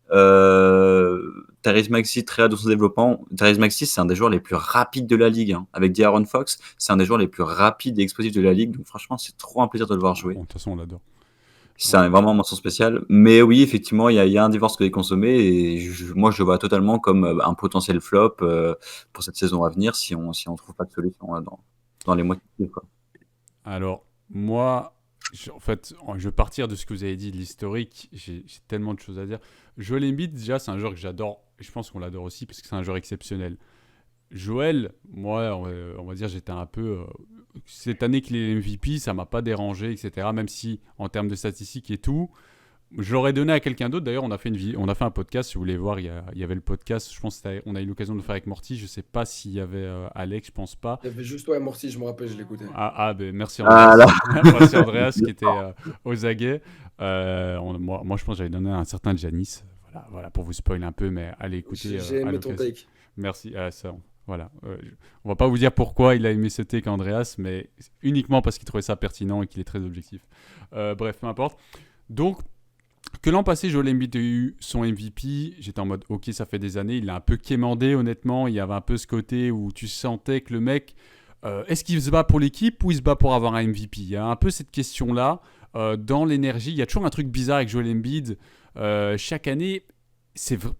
Tyrese Maxey, très hâte de son développement. Tyrese Maxey, c'est un des joueurs les plus rapides de la ligue, hein. Avec De'Aaron Fox, c'est un des joueurs les plus rapides et explosifs de la ligue. Donc franchement, c'est trop un plaisir de le voir jouer. Bon, de toute façon, on l'adore. C'est vraiment un mention spécial. Mais oui, effectivement, il y a un divorce que j'ai consommé et moi, je le vois totalement comme un potentiel flop pour cette saison à venir si on trouve pas de solution dans les mois qui suivent, quoi. Alors, moi, en fait, je vais partir de ce que vous avez dit, de l'historique. J'ai tellement de choses à dire. Joel Embiid, déjà, c'est un joueur que j'adore. Et je pense qu'on l'adore aussi parce que c'est un joueur exceptionnel. Joel, moi, on va dire, j'étais un peu... cette année qu'il est MVP, ça m'a pas dérangé, etc. Même si, en termes de statistiques et tout, je l'aurais donné à quelqu'un d'autre. D'ailleurs, on a fait un podcast, si vous voulez voir, il y avait le podcast, je pense qu'on a eu l'occasion de le faire avec Morty. Je sais pas s'il y avait Alex, je pense pas. Il y avait juste toi et Morty, je me rappelle, je l'écoutais. Ben, merci Ah, Andreas. Merci Andreas qui était aux aguets. Moi, je pense que j'avais donné un certain Giannis. Voilà, pour vous spoiler un peu, mais allez écouter. J'ai à aimé ton l'occasion. take. Merci. Ça, voilà. On va pas vous dire pourquoi il a aimé ce take, Andreas, mais uniquement parce qu'il trouvait ça pertinent et qu'il est très objectif. Bref, peu importe. Donc, que l'an passé, Joel Embiid a eu son MVP, j'étais en mode, ok, ça fait des années, il a un peu quémandé, honnêtement. Il y avait un peu ce côté où tu sentais que le mec, est-ce qu'il se bat pour l'équipe ou il se bat pour avoir un MVP? Il y a un peu cette question-là. Dans l'énergie, il y a toujours un truc bizarre avec Joel Embiid. Chaque année,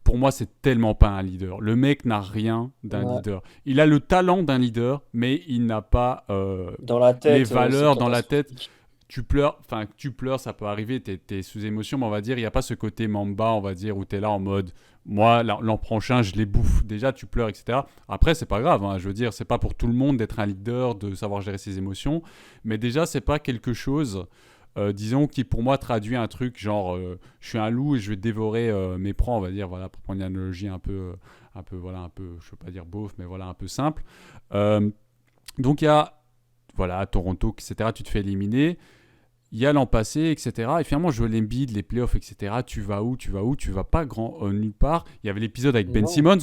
pour moi, c'est tellement pas un leader. Le mec n'a rien d'un leader. Il a le talent d'un leader, mais il n'a pas dans la tête, les valeurs c'est dans la tête. catastrophique. Tu pleures, ça peut arriver, t'es sous émotion, mais on va dire, il n'y a pas ce côté Mamba, on va dire, où t'es là en mode, moi, l'an prochain, je les bouffe. Déjà, tu pleures, etc. Après, c'est pas grave, hein, je veux dire, c'est pas pour tout le monde d'être un leader, de savoir gérer ses émotions, mais déjà, c'est pas quelque chose, disons, qui pour moi traduit un truc genre, je suis un loup et je vais dévorer mes proies, on va dire, voilà, pour prendre une analogie un peu, voilà, un peu, je veux pas dire beauf, mais voilà, un peu simple. Donc, il y a, voilà, à Toronto, etc., tu te fais éliminer. Il y a l'an passé, etc. Et finalement, Joel Embiid, les playoffs, etc. Tu vas où? Tu vas pas nulle part. Il y avait l'épisode avec Ben Non. Simmons.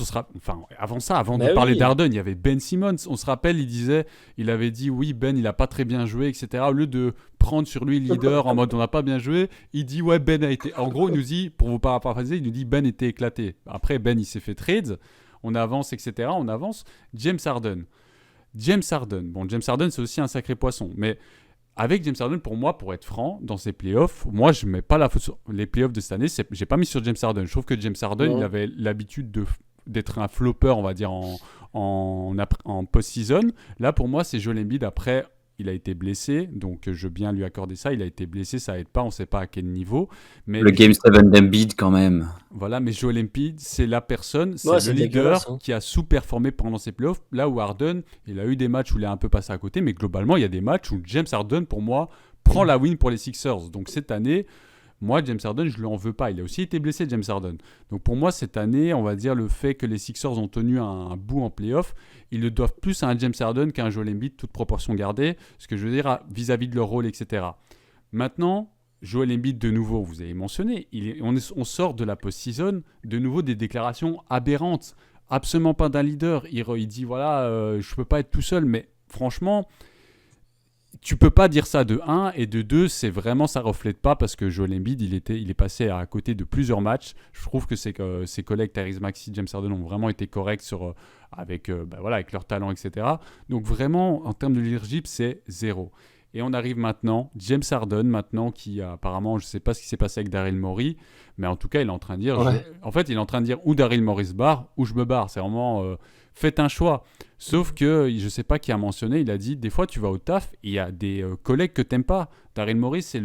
Avant ça, avant de Mais parler oui. d'Harden, il y avait Ben Simmons. On se rappelle, il avait dit oui, Ben, il a pas très bien joué, etc. Au lieu de prendre sur lui leader en mode on n'a pas bien joué, il dit ouais, Ben a été. En gros, il nous dit, pour vous paraphraser, il nous dit Ben était éclaté. Après, Ben, il s'est fait trade. On avance, etc. On avance. James Harden. Bon, James Harden, c'est aussi un sacré poisson. Mais avec James Harden, pour moi, pour être franc, dans ces playoffs, moi, je ne mets pas la faute sur les playoffs de cette année. J'ai pas mis sur James Harden. Je trouve que James Harden, Non. il avait l'habitude d'être un flopper, on va dire, en post-season. Là, pour moi, c'est Joel Embiid. Après, il a été blessé, donc je veux bien lui accorder ça. Il a été blessé, ça aide pas, on ne sait pas à quel niveau. Mais Le Game 7 d'Embiid, quand même. voilà, mais Joel Embiid, c'est la personne, c'est Ouais, le c'est leader dégueulasse, hein. qui a sous-performé pendant ses playoffs. Là où Harden, il a eu des matchs où il a un peu passé à côté, mais globalement, il y a des matchs où James Harden, pour moi, prend la win pour les Sixers. Donc cette année, Moi, James Harden, je ne lui en veux pas. Il a aussi été blessé, James Harden. Donc pour moi, cette année, on va dire le fait que les Sixers ont tenu un bout en playoff, ils le doivent plus à un James Harden qu'à un Joel Embiid, toute proportion gardée. Ce que je veux dire vis-à-vis de leur rôle, etc. Maintenant, Joel Embiid, de nouveau, vous avez mentionné, on sort de la post-season, de nouveau des déclarations aberrantes. Absolument pas d'un leader. Il dit, voilà, je ne peux pas être tout seul, mais franchement, tu peux pas dire ça de 1 et de 2, c'est vraiment ça reflète pas parce que Joel Embiid il est passé à côté de plusieurs matchs. Je trouve que ses collègues Tyrese Maxey, James Harden ont vraiment été corrects avec avec leur talent, etc. Donc vraiment en termes de leadership c'est zéro. Et on arrive maintenant, James Harden maintenant qui apparemment, je sais pas ce qui s'est passé avec Daryl Morey, mais en tout cas il est en train de dire, Ouais. en fait il est en train de dire ou Daryl Morey se barre ou je me barre. C'est vraiment faites un choix. Sauf que, je sais pas qui a mentionné, il a dit, des fois tu vas au taf, il y a des collègues que t'aimes pas. Daryl Morey, c'est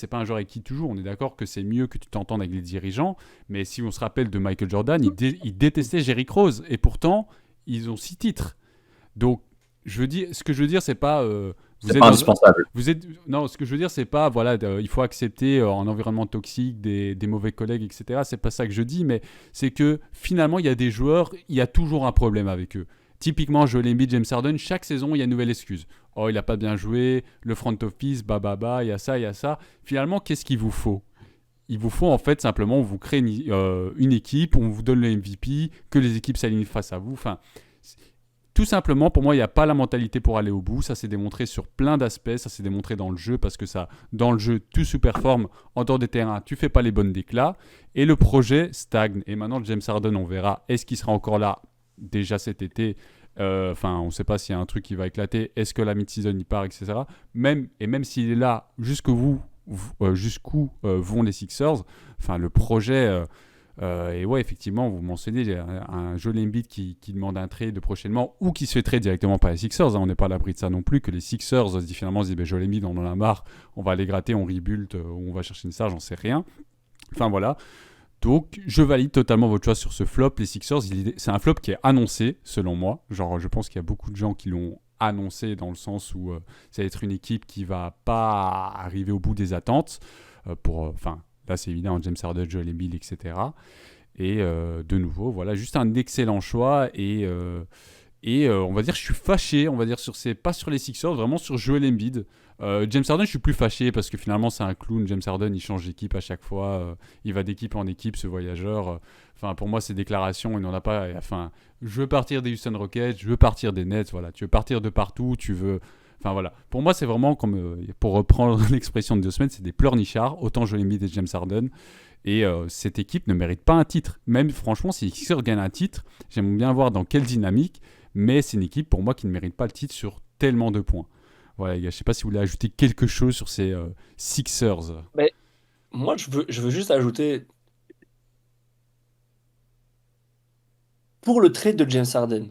pas un joueur avec qui tu joues, on est d'accord que c'est mieux que tu t'entendes avec les dirigeants, mais si on se rappelle de Michael Jordan, il détestait Jerry Krause, et pourtant, ils ont 6 titres. Donc, ce que je veux dire, c'est pas... C'est pas indispensable. Non, ce que je veux dire, c'est pas, voilà, il faut accepter en environnement toxique des mauvais collègues, etc. C'est pas ça que je dis, mais c'est que finalement, il y a des joueurs, il y a toujours un problème avec eux. Typiquement, Joel Embiid, James Harden, chaque saison, il y a une nouvelle excuse. Oh, il n'a pas bien joué, le front office, il y a ça, il y a ça. Finalement, qu'est-ce qu'il vous faut ? Il vous faut en fait simplement, on vous crée une équipe, on vous donne le MVP, que les équipes s'alignent face à vous. Enfin, tout simplement, pour moi, il n'y a pas la mentalité pour aller au bout. Ça s'est démontré sur plein d'aspects. Ça s'est démontré dans le jeu parce que dans le jeu, tu sous-performes. En dehors des terrains, tu fais pas les bonnes déclats. Et le projet stagne. Et maintenant, James Harden, on verra. Est-ce qu'il sera encore là déjà cet été? On ne sait pas s'il y a un truc qui va éclater. Est-ce que la mid-season il part, etc. Même s'il est là, jusqu'où vont les Sixers? Enfin, le projet. Et ouais, effectivement, vous mentionnez un Joel Embiid qui demande un trade prochainement ou qui se fait trade directement par les Sixers. Hein, on n'est pas à l'abri de ça non plus. Que les Sixers finalement se disent Joel Embiid, on en a marre, on va aller gratter, on rebuild, on va chercher une star, j'en sais rien. Enfin voilà. Donc, je valide totalement votre choix sur ce flop. Les Sixers, c'est un flop qui est annoncé, selon moi. Genre, je pense qu'il y a beaucoup de gens qui l'ont annoncé dans le sens où ça va être une équipe qui va pas arriver au bout des attentes. Là, c'est évident, James Harden, Joel Embiid, etc. Et de nouveau, voilà, juste un excellent choix. Et on va dire, je suis fâché, on va dire, pas sur les Sixers, vraiment sur Joel Embiid. James Harden, je suis plus fâché parce que finalement, c'est un clown. James Harden, il change d'équipe à chaque fois. Il va d'équipe en équipe, ce voyageur. Pour moi, ces déclarations, il n'en a pas. Je veux partir des Houston Rockets, je veux partir des Nets. Voilà, tu veux partir de partout, tu veux. Voilà. Pour moi, c'est vraiment comme, pour reprendre l'expression de 2 semaines, c'est des pleurnichards, autant Joel Embiid et James Harden. Et cette équipe ne mérite pas un titre. Même, franchement, si les Sixers gagnent un titre, j'aimerais bien voir dans quelle dynamique. Mais c'est une équipe, pour moi, qui ne mérite pas le titre sur tellement de points. Voilà, les gars, je ne sais pas si vous voulez ajouter quelque chose sur ces Sixers. Mais moi, je veux juste ajouter, pour le trade de James Harden,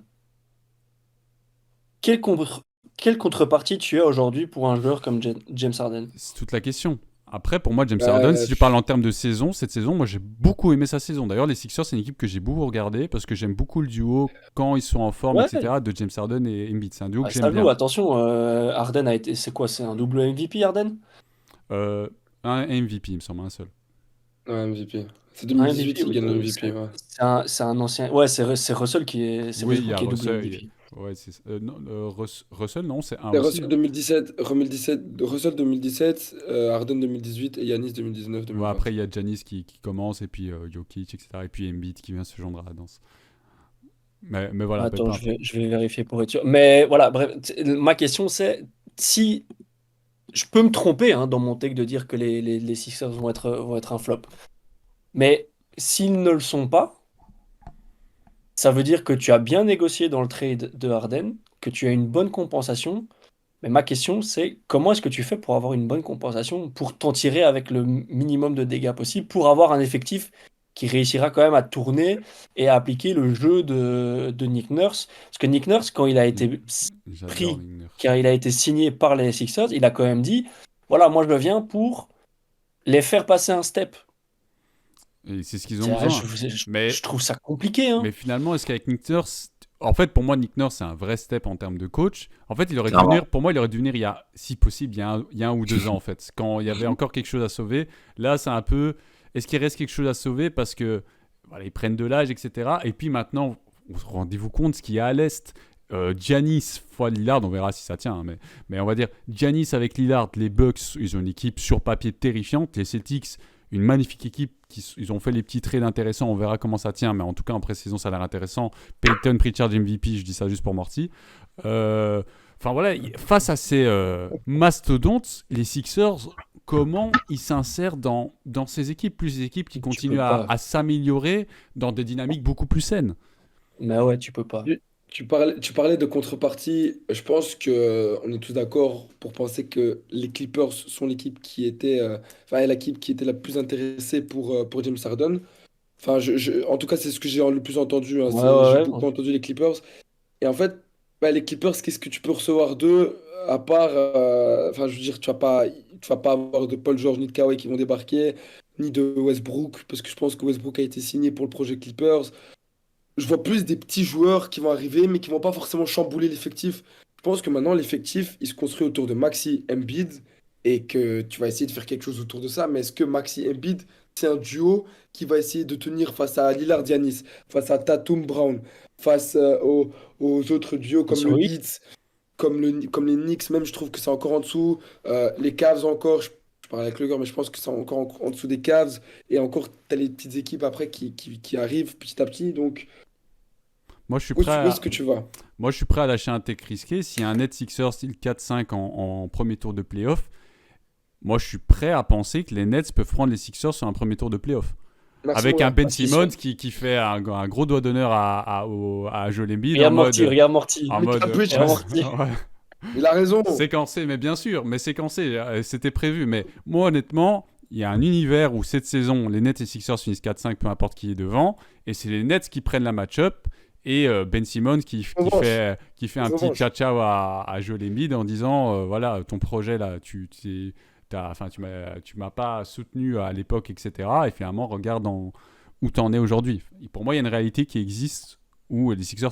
quelle contrepartie tu as aujourd'hui pour un joueur comme James Harden? C'est toute la question. Après, pour moi, James Harden, si tu parles en termes de saison, cette saison, moi j'ai beaucoup aimé sa saison. D'ailleurs, les Sixers, c'est une équipe que j'ai beaucoup regardée parce que j'aime beaucoup le duo quand ils sont en forme, Ouais, etc. de James Harden et Embiid. C'est un duo que ça j'aime bien. joue, attention, Harden a été, c'est quoi, c'est un double MVP, Harden? Un MVP, il me semble, un seul. Ouais, MVP. C'est Un 2018 MVP, qu'il oui, gagne le MVP, ouais. c'est un ancien. Ouais, c'est Russell qui est. C'est Oui, il y Westbrook a qui est double Russell. MVP. Ouais, Russell, non, c'est un C'est aussi. Russell 2017, Russell 2017, Harden 2018 et Yanis 2019-2020. Ouais, après, il y a Giannis qui commence, et puis Jokic, etc. Et puis Embiid qui vient se joindre à la danse. Mais voilà. Attends, je vais vérifier pour être sûr. Mais voilà, bref, ma question c'est si je peux me tromper dans mon take de dire que les Sixers vont être un flop. Mais s'ils ne le sont pas, ça veut dire que tu as bien négocié dans le trade de Harden, que tu as une bonne compensation. Mais ma question, c'est comment est-ce que tu fais pour avoir une bonne compensation, pour t'en tirer avec le minimum de dégâts possible, pour avoir un effectif qui réussira quand même à tourner et à appliquer le jeu de Nick Nurse. Parce que Nick Nurse, quand il a été J'adore pris, Nick Nurse. car il a été signé par les Sixers, il a quand même dit, voilà, moi je viens pour les faire passer un step. Et c'est ce qu'ils ont besoin. Je trouve ça compliqué. Mais finalement, est-ce qu'avec Nick Nurse, En fait, pour moi, Nick Nurse, c'est un vrai step en termes de coach. En fait, Clairement. pour moi, il aurait dû venir, si possible, il y a un ou 2 ans, en fait. Quand il y avait encore quelque chose à sauver. Là, c'est un peu, est-ce qu'il reste quelque chose à sauver parce que, voilà, ils prennent de l'âge, etc. Et puis maintenant, rendez-vous compte ce qu'il y a à l'Est. Giannis fois Lillard, on verra si ça tient, hein, mais on va dire Giannis avec Lillard, les Bucks, ils ont une équipe sur papier terrifiante. Les Celtics, une magnifique équipe. Ils ont fait les petits trades intéressants, on verra comment ça tient, mais en tout cas en pré-saison ça a l'air intéressant. Peyton Pritchard MVP, je dis ça juste pour Morty. Enfin voilà, face à ces mastodontes, les Sixers, comment ils s'insèrent dans ces équipes, plus des équipes qui continuent peux pas. à s'améliorer dans des dynamiques beaucoup plus saines. Mais ouais, tu peux pas. Tu parlais de contrepartie. Je pense que on est tous d'accord pour penser que les Clippers sont l'équipe qui était, enfin, l'équipe qui était la plus intéressée pour James Harden. Enfin, en tout cas, c'est ce que j'ai le plus entendu, hein. Ouais, J'ai ouais, beaucoup ouais. entendu les Clippers. Et en fait, bah, les Clippers, qu'est-ce que tu peux recevoir d'eux à part, enfin, je veux dire, tu vas pas avoir de Paul George ni de Kawhi qui vont débarquer, ni de Westbrook, parce que je pense que Westbrook a été signé pour le projet Clippers. Je vois plus des petits joueurs qui vont arriver, mais qui vont pas forcément chambouler l'effectif. Je pense que maintenant, l'effectif, il se construit autour de Maxi Embiid et que tu vas essayer de faire quelque chose autour de ça. Mais est-ce que Maxi Embiid, c'est un duo qui va essayer de tenir face à Lillard Giannis, face à Tatum Brown, face aux autres duos comme le Oui. Heat, comme les Knicks, même, je trouve que c'est encore en dessous. Les Cavs encore, je parle avec le gars, mais je pense que c'est encore en dessous des Cavs. Et encore, tu as les petites équipes après qui arrivent petit à petit. Donc, Moi je suis où, prêt où est-ce que tu vas? moi, je suis prêt à lâcher un tech risqué. S'il y a un net Sixers style 4-5 en premier tour de playoff, moi je suis prêt à penser que les Nets peuvent prendre les Sixers sur un premier tour de playoff. Avec un Ben Parce qu'ils Simmons sont- qui fait un gros doigt d'honneur à Joel Embiid Regarde Morty, regarde Morty. en Mais mode t'as Bridge, Ouais, mais- ouais, Il a raison. séquencé, mais bien sûr, mais séquencé, c'était prévu. Mais moi, honnêtement, il y a un univers où cette saison, les Nets et Sixers finissent 4-5, peu importe qui est devant, et c'est les Nets qui prennent la match-up. Et Ben Simmons qui Revanche. fait un petit Revanche. ciao à Joel Embiid en disant voilà, ton projet là, tu m'as pas soutenu à l'époque, etc. Et finalement, regarde où tu en es aujourd'hui. Pour moi, il y a une réalité qui existe où les Sixers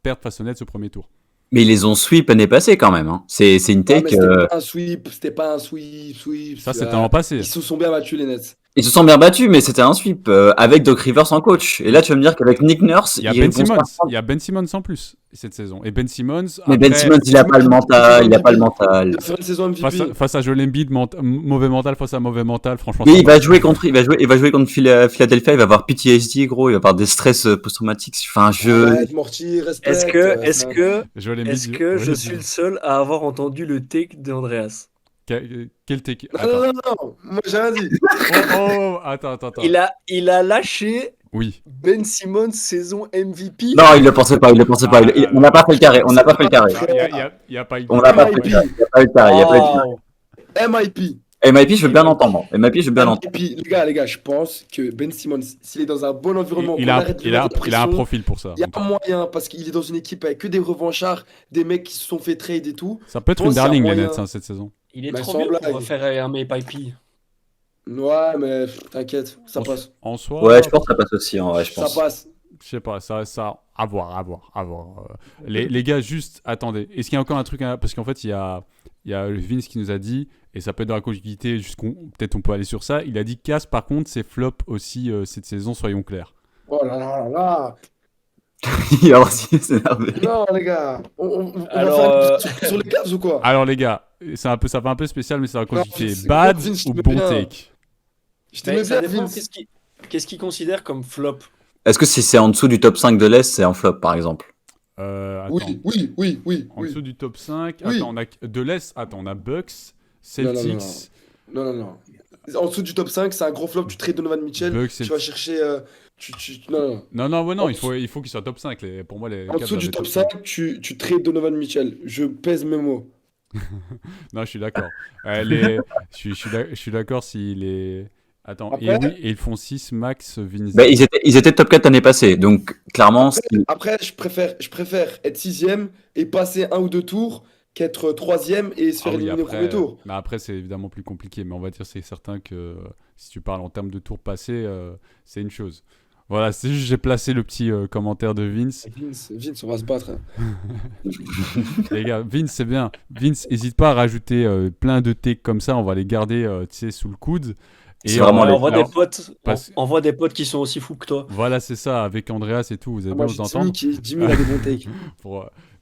perdent face aux Nets au premier tour. Mais ils les ont sweep l'année passée quand même, hein. C'est une Ouais, take. mais c'était pas un sweep, c'était pas un sweep. Ça, c'était l'an passé. Ils se sont bien battus, les Nets. Ils se sont bien battus, mais c'était un sweep avec Doc Rivers en coach. Et là, tu vas me dire qu'avec Nick Nurse, Il y a ils Ben vont se Simmons. faire prendre. Il y a Ben Simmons en plus cette saison. Et Ben Simmons, Mais Ben après, Simmons, il a pas le mental. Il a pas le mental. Il va faire une saison MVP. face à Joel Embiid, mauvais mental face à mauvais mental, franchement. Oui, ça il va jouer contre Philadelphia. Il va avoir PTSD, gros. Il va avoir des stress post-traumatiques. Enfin, Arrête, Morty, respecte. Joel Embiid, je oui. suis le seul à avoir entendu le take de Andreas? Quel take? Non, Attends. non, non, non, moi j'ai rien dit. Attends. Il a lâché Oui. Ben Simmons saison MVP. Non, il le pensait pas. On n'a pas fait le carré. On n'a pas fait le carré. Il y a pas eu. On n'a pas fait le carré. Il n'y a pas eu le carré. Il y a pas eu le carré. Wow. MIP. MIP, je veux bien l'entendre. MIP, je veux bien l'entendre. MIP. Les gars, je pense que Ben Simmons, s'il est dans un bon environnement, Il qu'on a arrête de lui mettre de la il a un pression, profil pour ça. il y a un moyen, parce qu'il est dans une équipe avec que des revanchards, des mecs qui se sont fait trade et tout. Ça peut être Je une pense qu'il y a darling, les moyen. Nets, hein, cette saison. Il est Mais trop sans bien blague. pour refaire un MIP. Ouais, mais t'inquiète, ça En- passe. En soi, Ouais, je pense que ça passe aussi. En vrai, je Ça pense. passe. je sais pas, à voir. Les gars, juste, attendez. Est-ce qu'il y a encore un truc parce qu'en fait, il y a Vince qui nous a dit, et ça peut être dans la continuité, peut-être on peut aller sur ça. Il a dit Cass, par contre, c'est flop aussi cette saison, soyons clairs. Oh là là là là. Il va aussi s'énerver. Non, les gars. On va Alors, faire une petite sur les Cavs ou quoi? Alors, les gars, ça fait un peu spécial, mais c'est dans la continuité. Vince, Bad Vince, je ou te bon mets bien. take? Je t'aimais Ça bien, dépend, Vince. qu'est-ce qu'il considère comme flop? Est-ce que si c'est en dessous du top 5 de l'Est, c'est un flop, par exemple? Attends. Oui. En dessous du top 5, Oui. attends, de l'Est, on a Bucks, Non, non, Celtics, Non. En dessous du top 5, c'est un gros flop. Tu trades Donovan Mitchell. Bucks, Tu vas chercher. Non. Non, En il faut qu'ils soient top 5. Pour moi, les En Cavs dessous du avaient top 5, tu trades Donovan Mitchell. Je pèse mes mots. Non, je suis d'accord. Je suis d'accord s'il est. Attends, Après- et ils font 6 max Vince. Bah, ils étaient top 4 l'année passée. Donc, clairement, Après, je préfère être 6ème et passer un ou deux tours qu'être 3ème et se faire éliminer au premier tour. Mais après, c'est évidemment plus compliqué. Mais on va dire, c'est certain que si tu parles en termes de tours passés, c'est une chose. Voilà, c'est juste j'ai placé le petit commentaire de Vince. Vince, on va se battre. Les gars, Vince, c'est bien. Vince, n'hésite pas à rajouter plein de takes comme ça. On va les garder sous le coude. C'est vraiment on voit alors, des potes, parce- on voit des potes qui sont aussi fous que toi. Voilà, c'est ça. Avec Andreas et tout, vous allez Moi, bien j'ai vous entendre. Jimmy, il a des bons takes.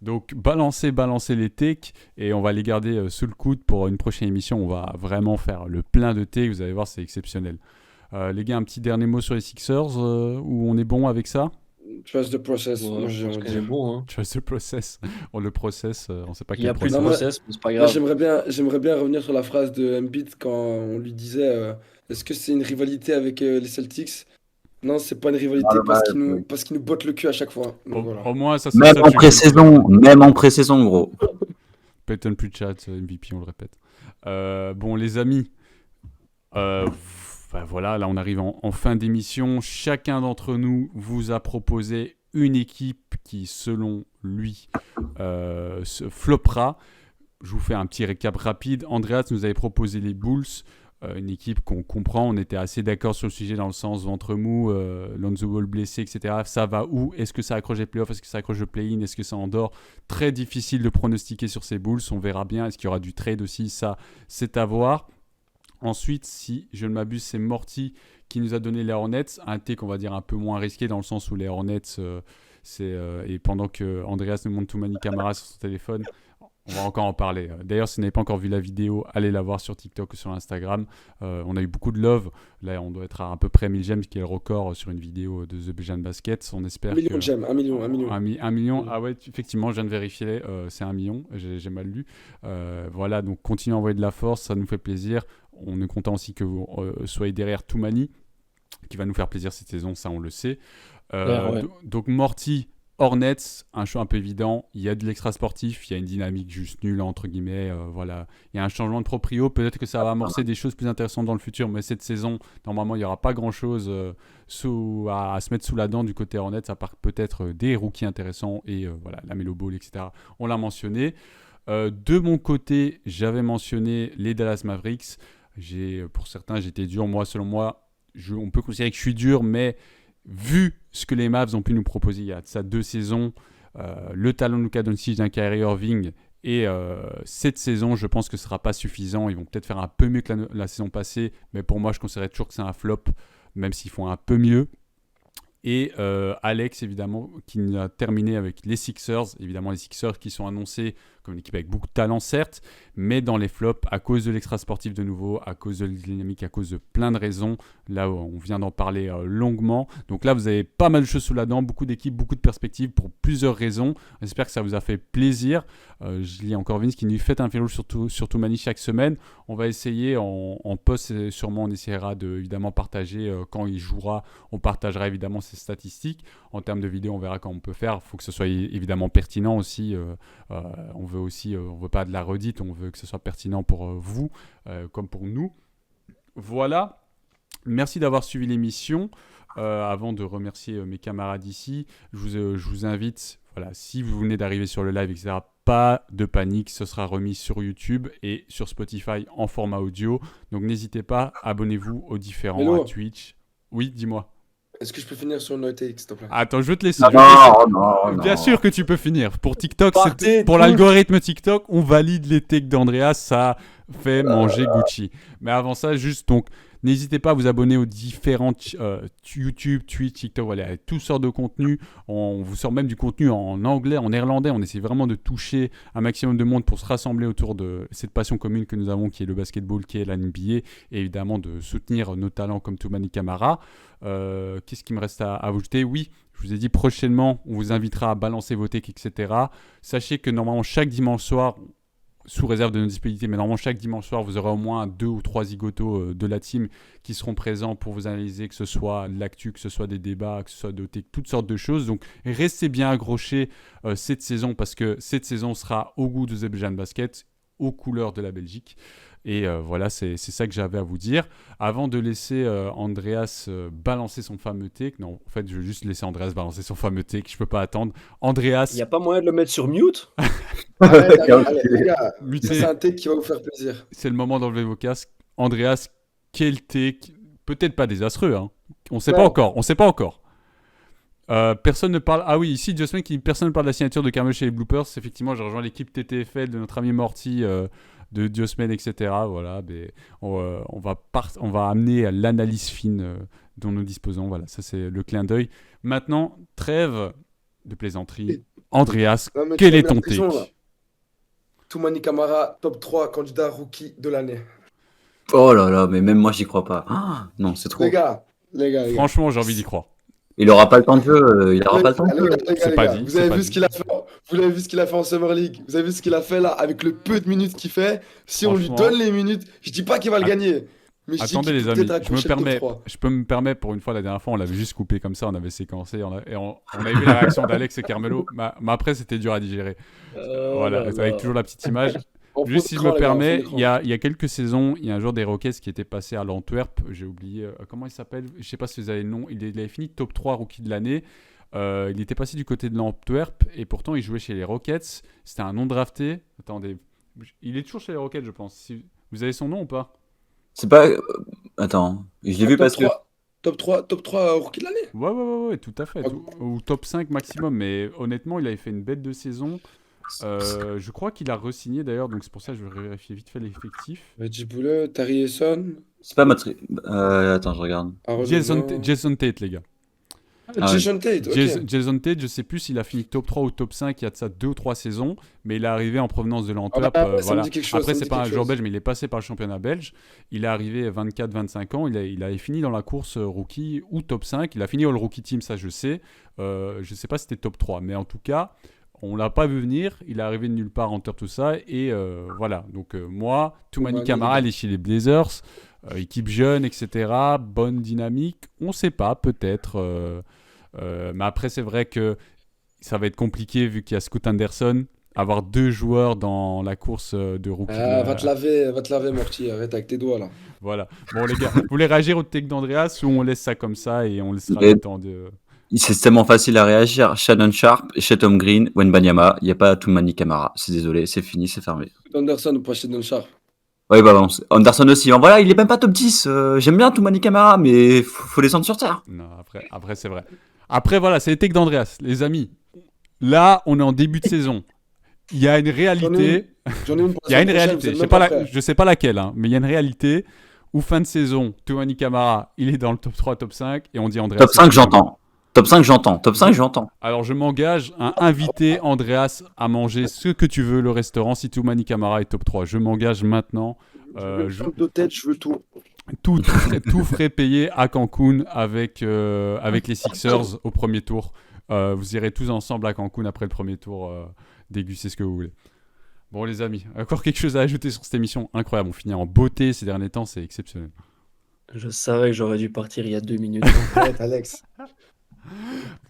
Donc, balancer les takes et on va les garder sous le coude pour une prochaine émission. On va vraiment faire le plein de takes. Vous allez voir, c'est exceptionnel. Les gars, un petit dernier mot sur les Sixers où on est bon avec ça? Trust the process. Ouais, Moi, je j'ai pense envie que de c'est dire. bon. Hein. Trust the process. On le process, on sait pas Il n'y quel a plus de Non, process. process, mais c'est pas Moi, grave. j'aimerais bien revenir sur la phrase de Embiid quand on lui disait est-ce que c'est une rivalité avec les Celtics? Non, c'est pas une rivalité parce qu'ils nous bottent le cul à chaque fois. Donc voilà. Au moins, ça c'est Même ça, en je suis pré-saison, même en pré-saison, gros. Peyton Pritchard, MVP, on le répète. Bon, les amis, voilà, là on arrive en fin d'émission. Chacun d'entre nous vous a proposé une équipe qui, selon lui, se floppera. Je vous fais un petit récap rapide. Andreas nous avait proposé les Bulls, une équipe qu'on comprend. On était assez d'accord sur le sujet dans le sens ventre mou, Lonzo Ball blessé, etc. Ça va où? Est-ce que ça accroche les playoffs? Est-ce que ça accroche le play-in? Est-ce que ça endort? Très difficile de pronostiquer sur ces Bulls. On verra bien. Est-ce qu'il y aura du trade aussi? Ça, c'est à voir. Ensuite, si je ne m'abuse, c'est Morty qui nous a donné les Hornets. Un take, on va dire, un peu moins risqué dans le sens où les Hornets, et pendant que Andreas nous montre Toumani Camara sur son téléphone, on va encore en parler. D'ailleurs, si vous n'avez pas encore vu la vidéo, allez la voir sur TikTok ou sur Instagram. On a eu beaucoup de love. Là, on doit être à peu près 1000 j'aime, ce qui est le record sur une vidéo de The Bejan Basket. On espère 1 million de j'aime, 1 million. 1 million. Ah ouais, effectivement, je viens de vérifier. C'est 1 million. J'ai mal lu. Voilà, donc continuez à envoyer de la force. Ça nous fait plaisir. On est content aussi que vous soyez derrière Toumani, qui va nous faire plaisir cette saison. Ça, on le sait. Ouais. Donc, Morty... Hornets, un choix un peu évident. Il y a de l'extra sportif, il y a une dynamique juste nulle, entre guillemets. Voilà. Il y a un changement de proprio. Peut-être que ça va amorcer des choses plus intéressantes dans le futur, mais cette saison, normalement, il n'y aura pas grand-chose à se mettre sous la dent du côté Hornets, à part peut-être des rookies intéressants et voilà, la Melo Ball, etc. On l'a mentionné. De mon côté, j'avais mentionné les Dallas Mavericks. Pour certains, j'étais dur. Moi, selon moi, on peut considérer que je suis dur, mais vu ce que les Mavs ont pu nous proposer il y a de ça 2 saisons, le talent de Luka Doncic, d'un Kyrie Irving, et cette saison, je pense que ce ne sera pas suffisant. Ils vont peut-être faire un peu mieux que la saison passée, mais pour moi, je considérerais toujours que c'est un flop, même s'ils font un peu mieux. Et Alex, évidemment, qui a terminé avec les Sixers. Évidemment, les Sixers qui sont annoncés comme une équipe avec beaucoup de talent, certes, mais dans les flops, à cause de l'extra sportif de nouveau, à cause de la dynamique, à cause de plein de raisons. Là, on vient d'en parler longuement. Donc là, vous avez pas mal de choses sous la dent, beaucoup d'équipes, beaucoup de perspectives pour plusieurs raisons. J'espère que ça vous a fait plaisir. Je lis encore Vince qui nous fait un fil sur Toumani chaque semaine. On va essayer en post, sûrement on essaiera de évidemment partager quand il jouera. On partagera évidemment ses statistiques. En termes de vidéo, on verra comment on peut faire. Il faut que ce soit évidemment pertinent aussi. On veut pas de la redite, on veut que ce soit pertinent pour vous comme pour nous. Voilà. Merci d'avoir suivi l'émission. Avant de remercier mes camarades ici, je vous invite, voilà, si vous venez d'arriver sur le live, etc., pas de panique, ce sera remis sur YouTube et sur Spotify en format audio. Donc n'hésitez pas, abonnez-vous aux différents, Hello. à Twitch. Oui, dis-moi. Est-ce que je peux finir sur une take, s'il te plaît? Attends, je vais te laisser. Non. Bien sûr que tu peux finir. Pour TikTok, Partez pour tous. l'algorithme TikTok, on valide les takes d'Andreas, ça fait manger Gucci. Mais avant ça, juste donc, n'hésitez pas à vous abonner aux différentes YouTube, Twitch, TikTok, voilà, il y a toutes sortes de contenus. On vous sort même du contenu en anglais, en néerlandais. On essaie vraiment de toucher un maximum de monde pour se rassembler autour de cette passion commune que nous avons, qui est le basketball, qui est la NBA, et évidemment de soutenir nos talents comme Toumani Camara. Qu'est-ce qui me reste à ajouter? Oui, je vous ai dit prochainement, on vous invitera à balancer vos takes, etc. Sachez que normalement, chaque dimanche soir, sous réserve de nos disponibilités, mais normalement chaque dimanche soir, vous aurez au moins 2 ou 3 zigotos de la team qui seront présents pour vous analyser, que ce soit de l'actu, que ce soit des débats, que ce soit de toutes sortes de choses. Donc restez bien accrochés cette saison, parce que cette saison sera au goût de The Bejan Basket, aux couleurs de la Belgique. Et voilà, c'est ça que j'avais à vous dire. Avant de laisser Andreas balancer son fameux take, non, en fait, je vais juste laisser Andreas balancer son fameux take, je peux pas attendre. Andreas, Il n'y a pas moyen de le mettre sur mute? Allez, les gars, muté. ça, c'est un take qui va vous faire plaisir. C'est le moment d'enlever vos casques. Andreas, quel take? Peut-être pas désastreux, hein. On sait Non. pas encore. On sait pas encore. Personne ne parle. Ah oui, ici, Jossman qui dit personne ne parle de la signature de Carmel chez les Bloopers. Effectivement, j'ai rejoint l'équipe TTFL de notre ami Morty, de Jossman, etc. Voilà, mais on va amener à l'analyse fine dont nous disposons. Voilà, ça c'est le clin d'œil. Maintenant, trêve de plaisanterie. Andreas, Non, mais quel tu est mets ton la pression, là. take? Toumani Camara, top 3, candidat rookie de l'année. Oh là là, mais même moi, j'y crois pas. Ah, non, c'est trop. Les gars. Franchement, j'ai envie d'y croire. Il aura pas le temps de jeu. Il aura pas le temps de jeu. C'est pas dit, Vous c'est avez pas vu dit. ce qu'il a fait. Vous avez vu ce qu'il a fait en Summer League. Vous avez vu ce qu'il a fait là avec le peu de minutes qu'il fait. Si on lui Franchement. donne les minutes, je dis pas qu'il va le gagner. Mais je dis Attendez qu'il les peut amis, peut-être accrocher le top 3. je peux me permettre pour une fois, la dernière fois on l'avait juste coupé comme ça, on avait séquencé, on avait vu la réaction d'Alex et Carmelo, mais après c'était dur à digérer. Voilà, avec toujours la petite image. Juste si je me permets, il y a quelques saisons, il y a un joueur des Rockets qui était passé à l'Antwerp, j'ai oublié comment il s'appelle, je sais pas si vous avez le nom, il avait fini top 3 rookie de l'année. Il était passé du côté de l'Antwerp et pourtant il jouait chez les Rockets, c'était un non drafté. Attendez, il est toujours chez les Rockets je pense. Vous avez son nom ou pas? C'est pas. Attends, je l'ai vu Top parce que. 3, top 3 rookie de l'année. Ouais, tout à fait. Ah. Ou top 5 maximum. Mais honnêtement, il avait fait une bête de saison. Je crois qu'il a re-signé d'ailleurs, donc c'est pour ça que je vais vérifier vite fait l'effectif. Reggie Buller, Tari Eason. C'est pas Matri. Attends, je regarde. Jason Tate, les gars. Jason Tate, ok. Jason Tate, je sais plus s'il a fini top 3 ou top 5 il y a de ça 2 ou 3 saisons, mais il est arrivé en provenance de l'Antwerp. Ah bah, ça me voilà. dit quelque chose, Après, ça me c'est dit pas un quelque joueur chose. belge, mais il est passé par le championnat belge. Il est arrivé à 24-25 ans. Il avait fini dans la course rookie ou top 5. Il a fini All Rookie Team, ça je sais. Je sais pas si c'était top 3, mais en tout cas, on l'a pas vu venir. Il est arrivé de nulle part en tout ça. Et voilà. Donc, moi, Toumani Camara, il est chez les Blazers. Équipe jeune, etc. Bonne dynamique. On sait pas, peut-être. Mais après, c'est vrai que ça va être compliqué vu qu'il y a Scoot Anderson. Avoir 2 joueurs dans la course de rookie. Va te laver, Morty. Arrête avec tes doigts là. Voilà. Bon, les gars, vous voulez réagir au take d'Andreas ou on laisse ça comme ça et on laissera Mais- le temps de. C'est tellement facile à réagir. Shannon Sharp, Tom Green, Wembanyama. Il n'y a pas Toumani Camara. C'est désolé, c'est fini, c'est fermé. Anderson ou pas Shedon Sharp. Oui, bah bon, Anderson aussi. Voilà, il est même pas top 10. J'aime bien Toumani Camara, mais faut descendre sur terre. Non, après c'est vrai. Après, voilà, c'est les takes d'Andreas. Les amis, là, on est en début de saison. Il y a une réalité. J'en ai une. Il y a une réalité. Je sais pas laquelle, hein, mais il y a une réalité où fin de saison, Toumani Camara, il est dans le top 3, top 5 et on dit Andreas. Top 5, j'entends. Top 5, j'entends. Top 5, j'entends. Alors, je m'engage à inviter Andreas à manger ce que tu veux, le restaurant, si Toumani Camara est top 3. Je m'engage maintenant. De tête, je veux tout. Tout frais payé à Cancun avec les Sixers au premier tour. Vous irez tous ensemble à Cancun après le premier tour déguster ce que vous voulez. Bon les amis, encore quelque chose à ajouter sur cette émission incroyable. On finit en beauté ces derniers temps, c'est exceptionnel. Je savais que j'aurais dû partir il y a 2 minutes. Arrête, Alex.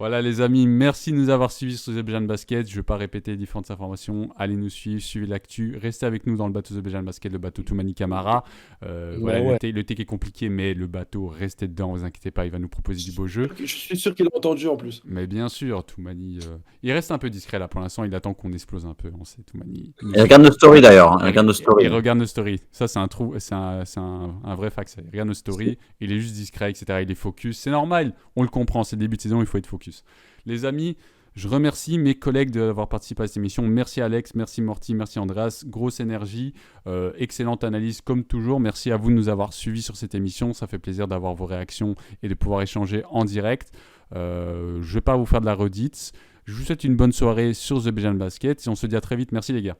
Voilà les amis, merci de nous avoir suivis sur The Bejan Basket. Je ne vais pas répéter les différentes informations. Allez nous suivre, suivez l'actu. Restez avec nous dans le bateau The Bejan Basket, le bateau Toumani Camara. Voilà, ouais. le take est compliqué, mais le bateau, restez dedans, vous inquiétez pas, il va nous proposer du beau jeu. Je suis sûr qu'il a entendu en plus. Mais bien sûr, Toumani, il reste un peu discret là pour l'instant, il attend qu'on explose un peu. On sait, Toumani. Il regarde nos stories d'ailleurs. Il regarde nos stories. Il regarde nos stories. Ça, c'est un vrai fact. Il regarde nos stories, il est juste discret, etc. Il est focus. C'est normal, on le comprend, c'est le début de saison, il faut être focus. Les amis, je remercie mes collègues d'avoir participé à cette émission. Merci Alex, merci Morty, merci Andreas. Grosse énergie, excellente analyse comme toujours. Merci à vous de nous avoir suivis sur cette émission. Ça fait plaisir d'avoir vos réactions et de pouvoir échanger en direct. Je ne vais pas vous faire de la redite. Je vous souhaite une bonne soirée sur The Bejan Basket et on se dit à très vite. Merci les gars.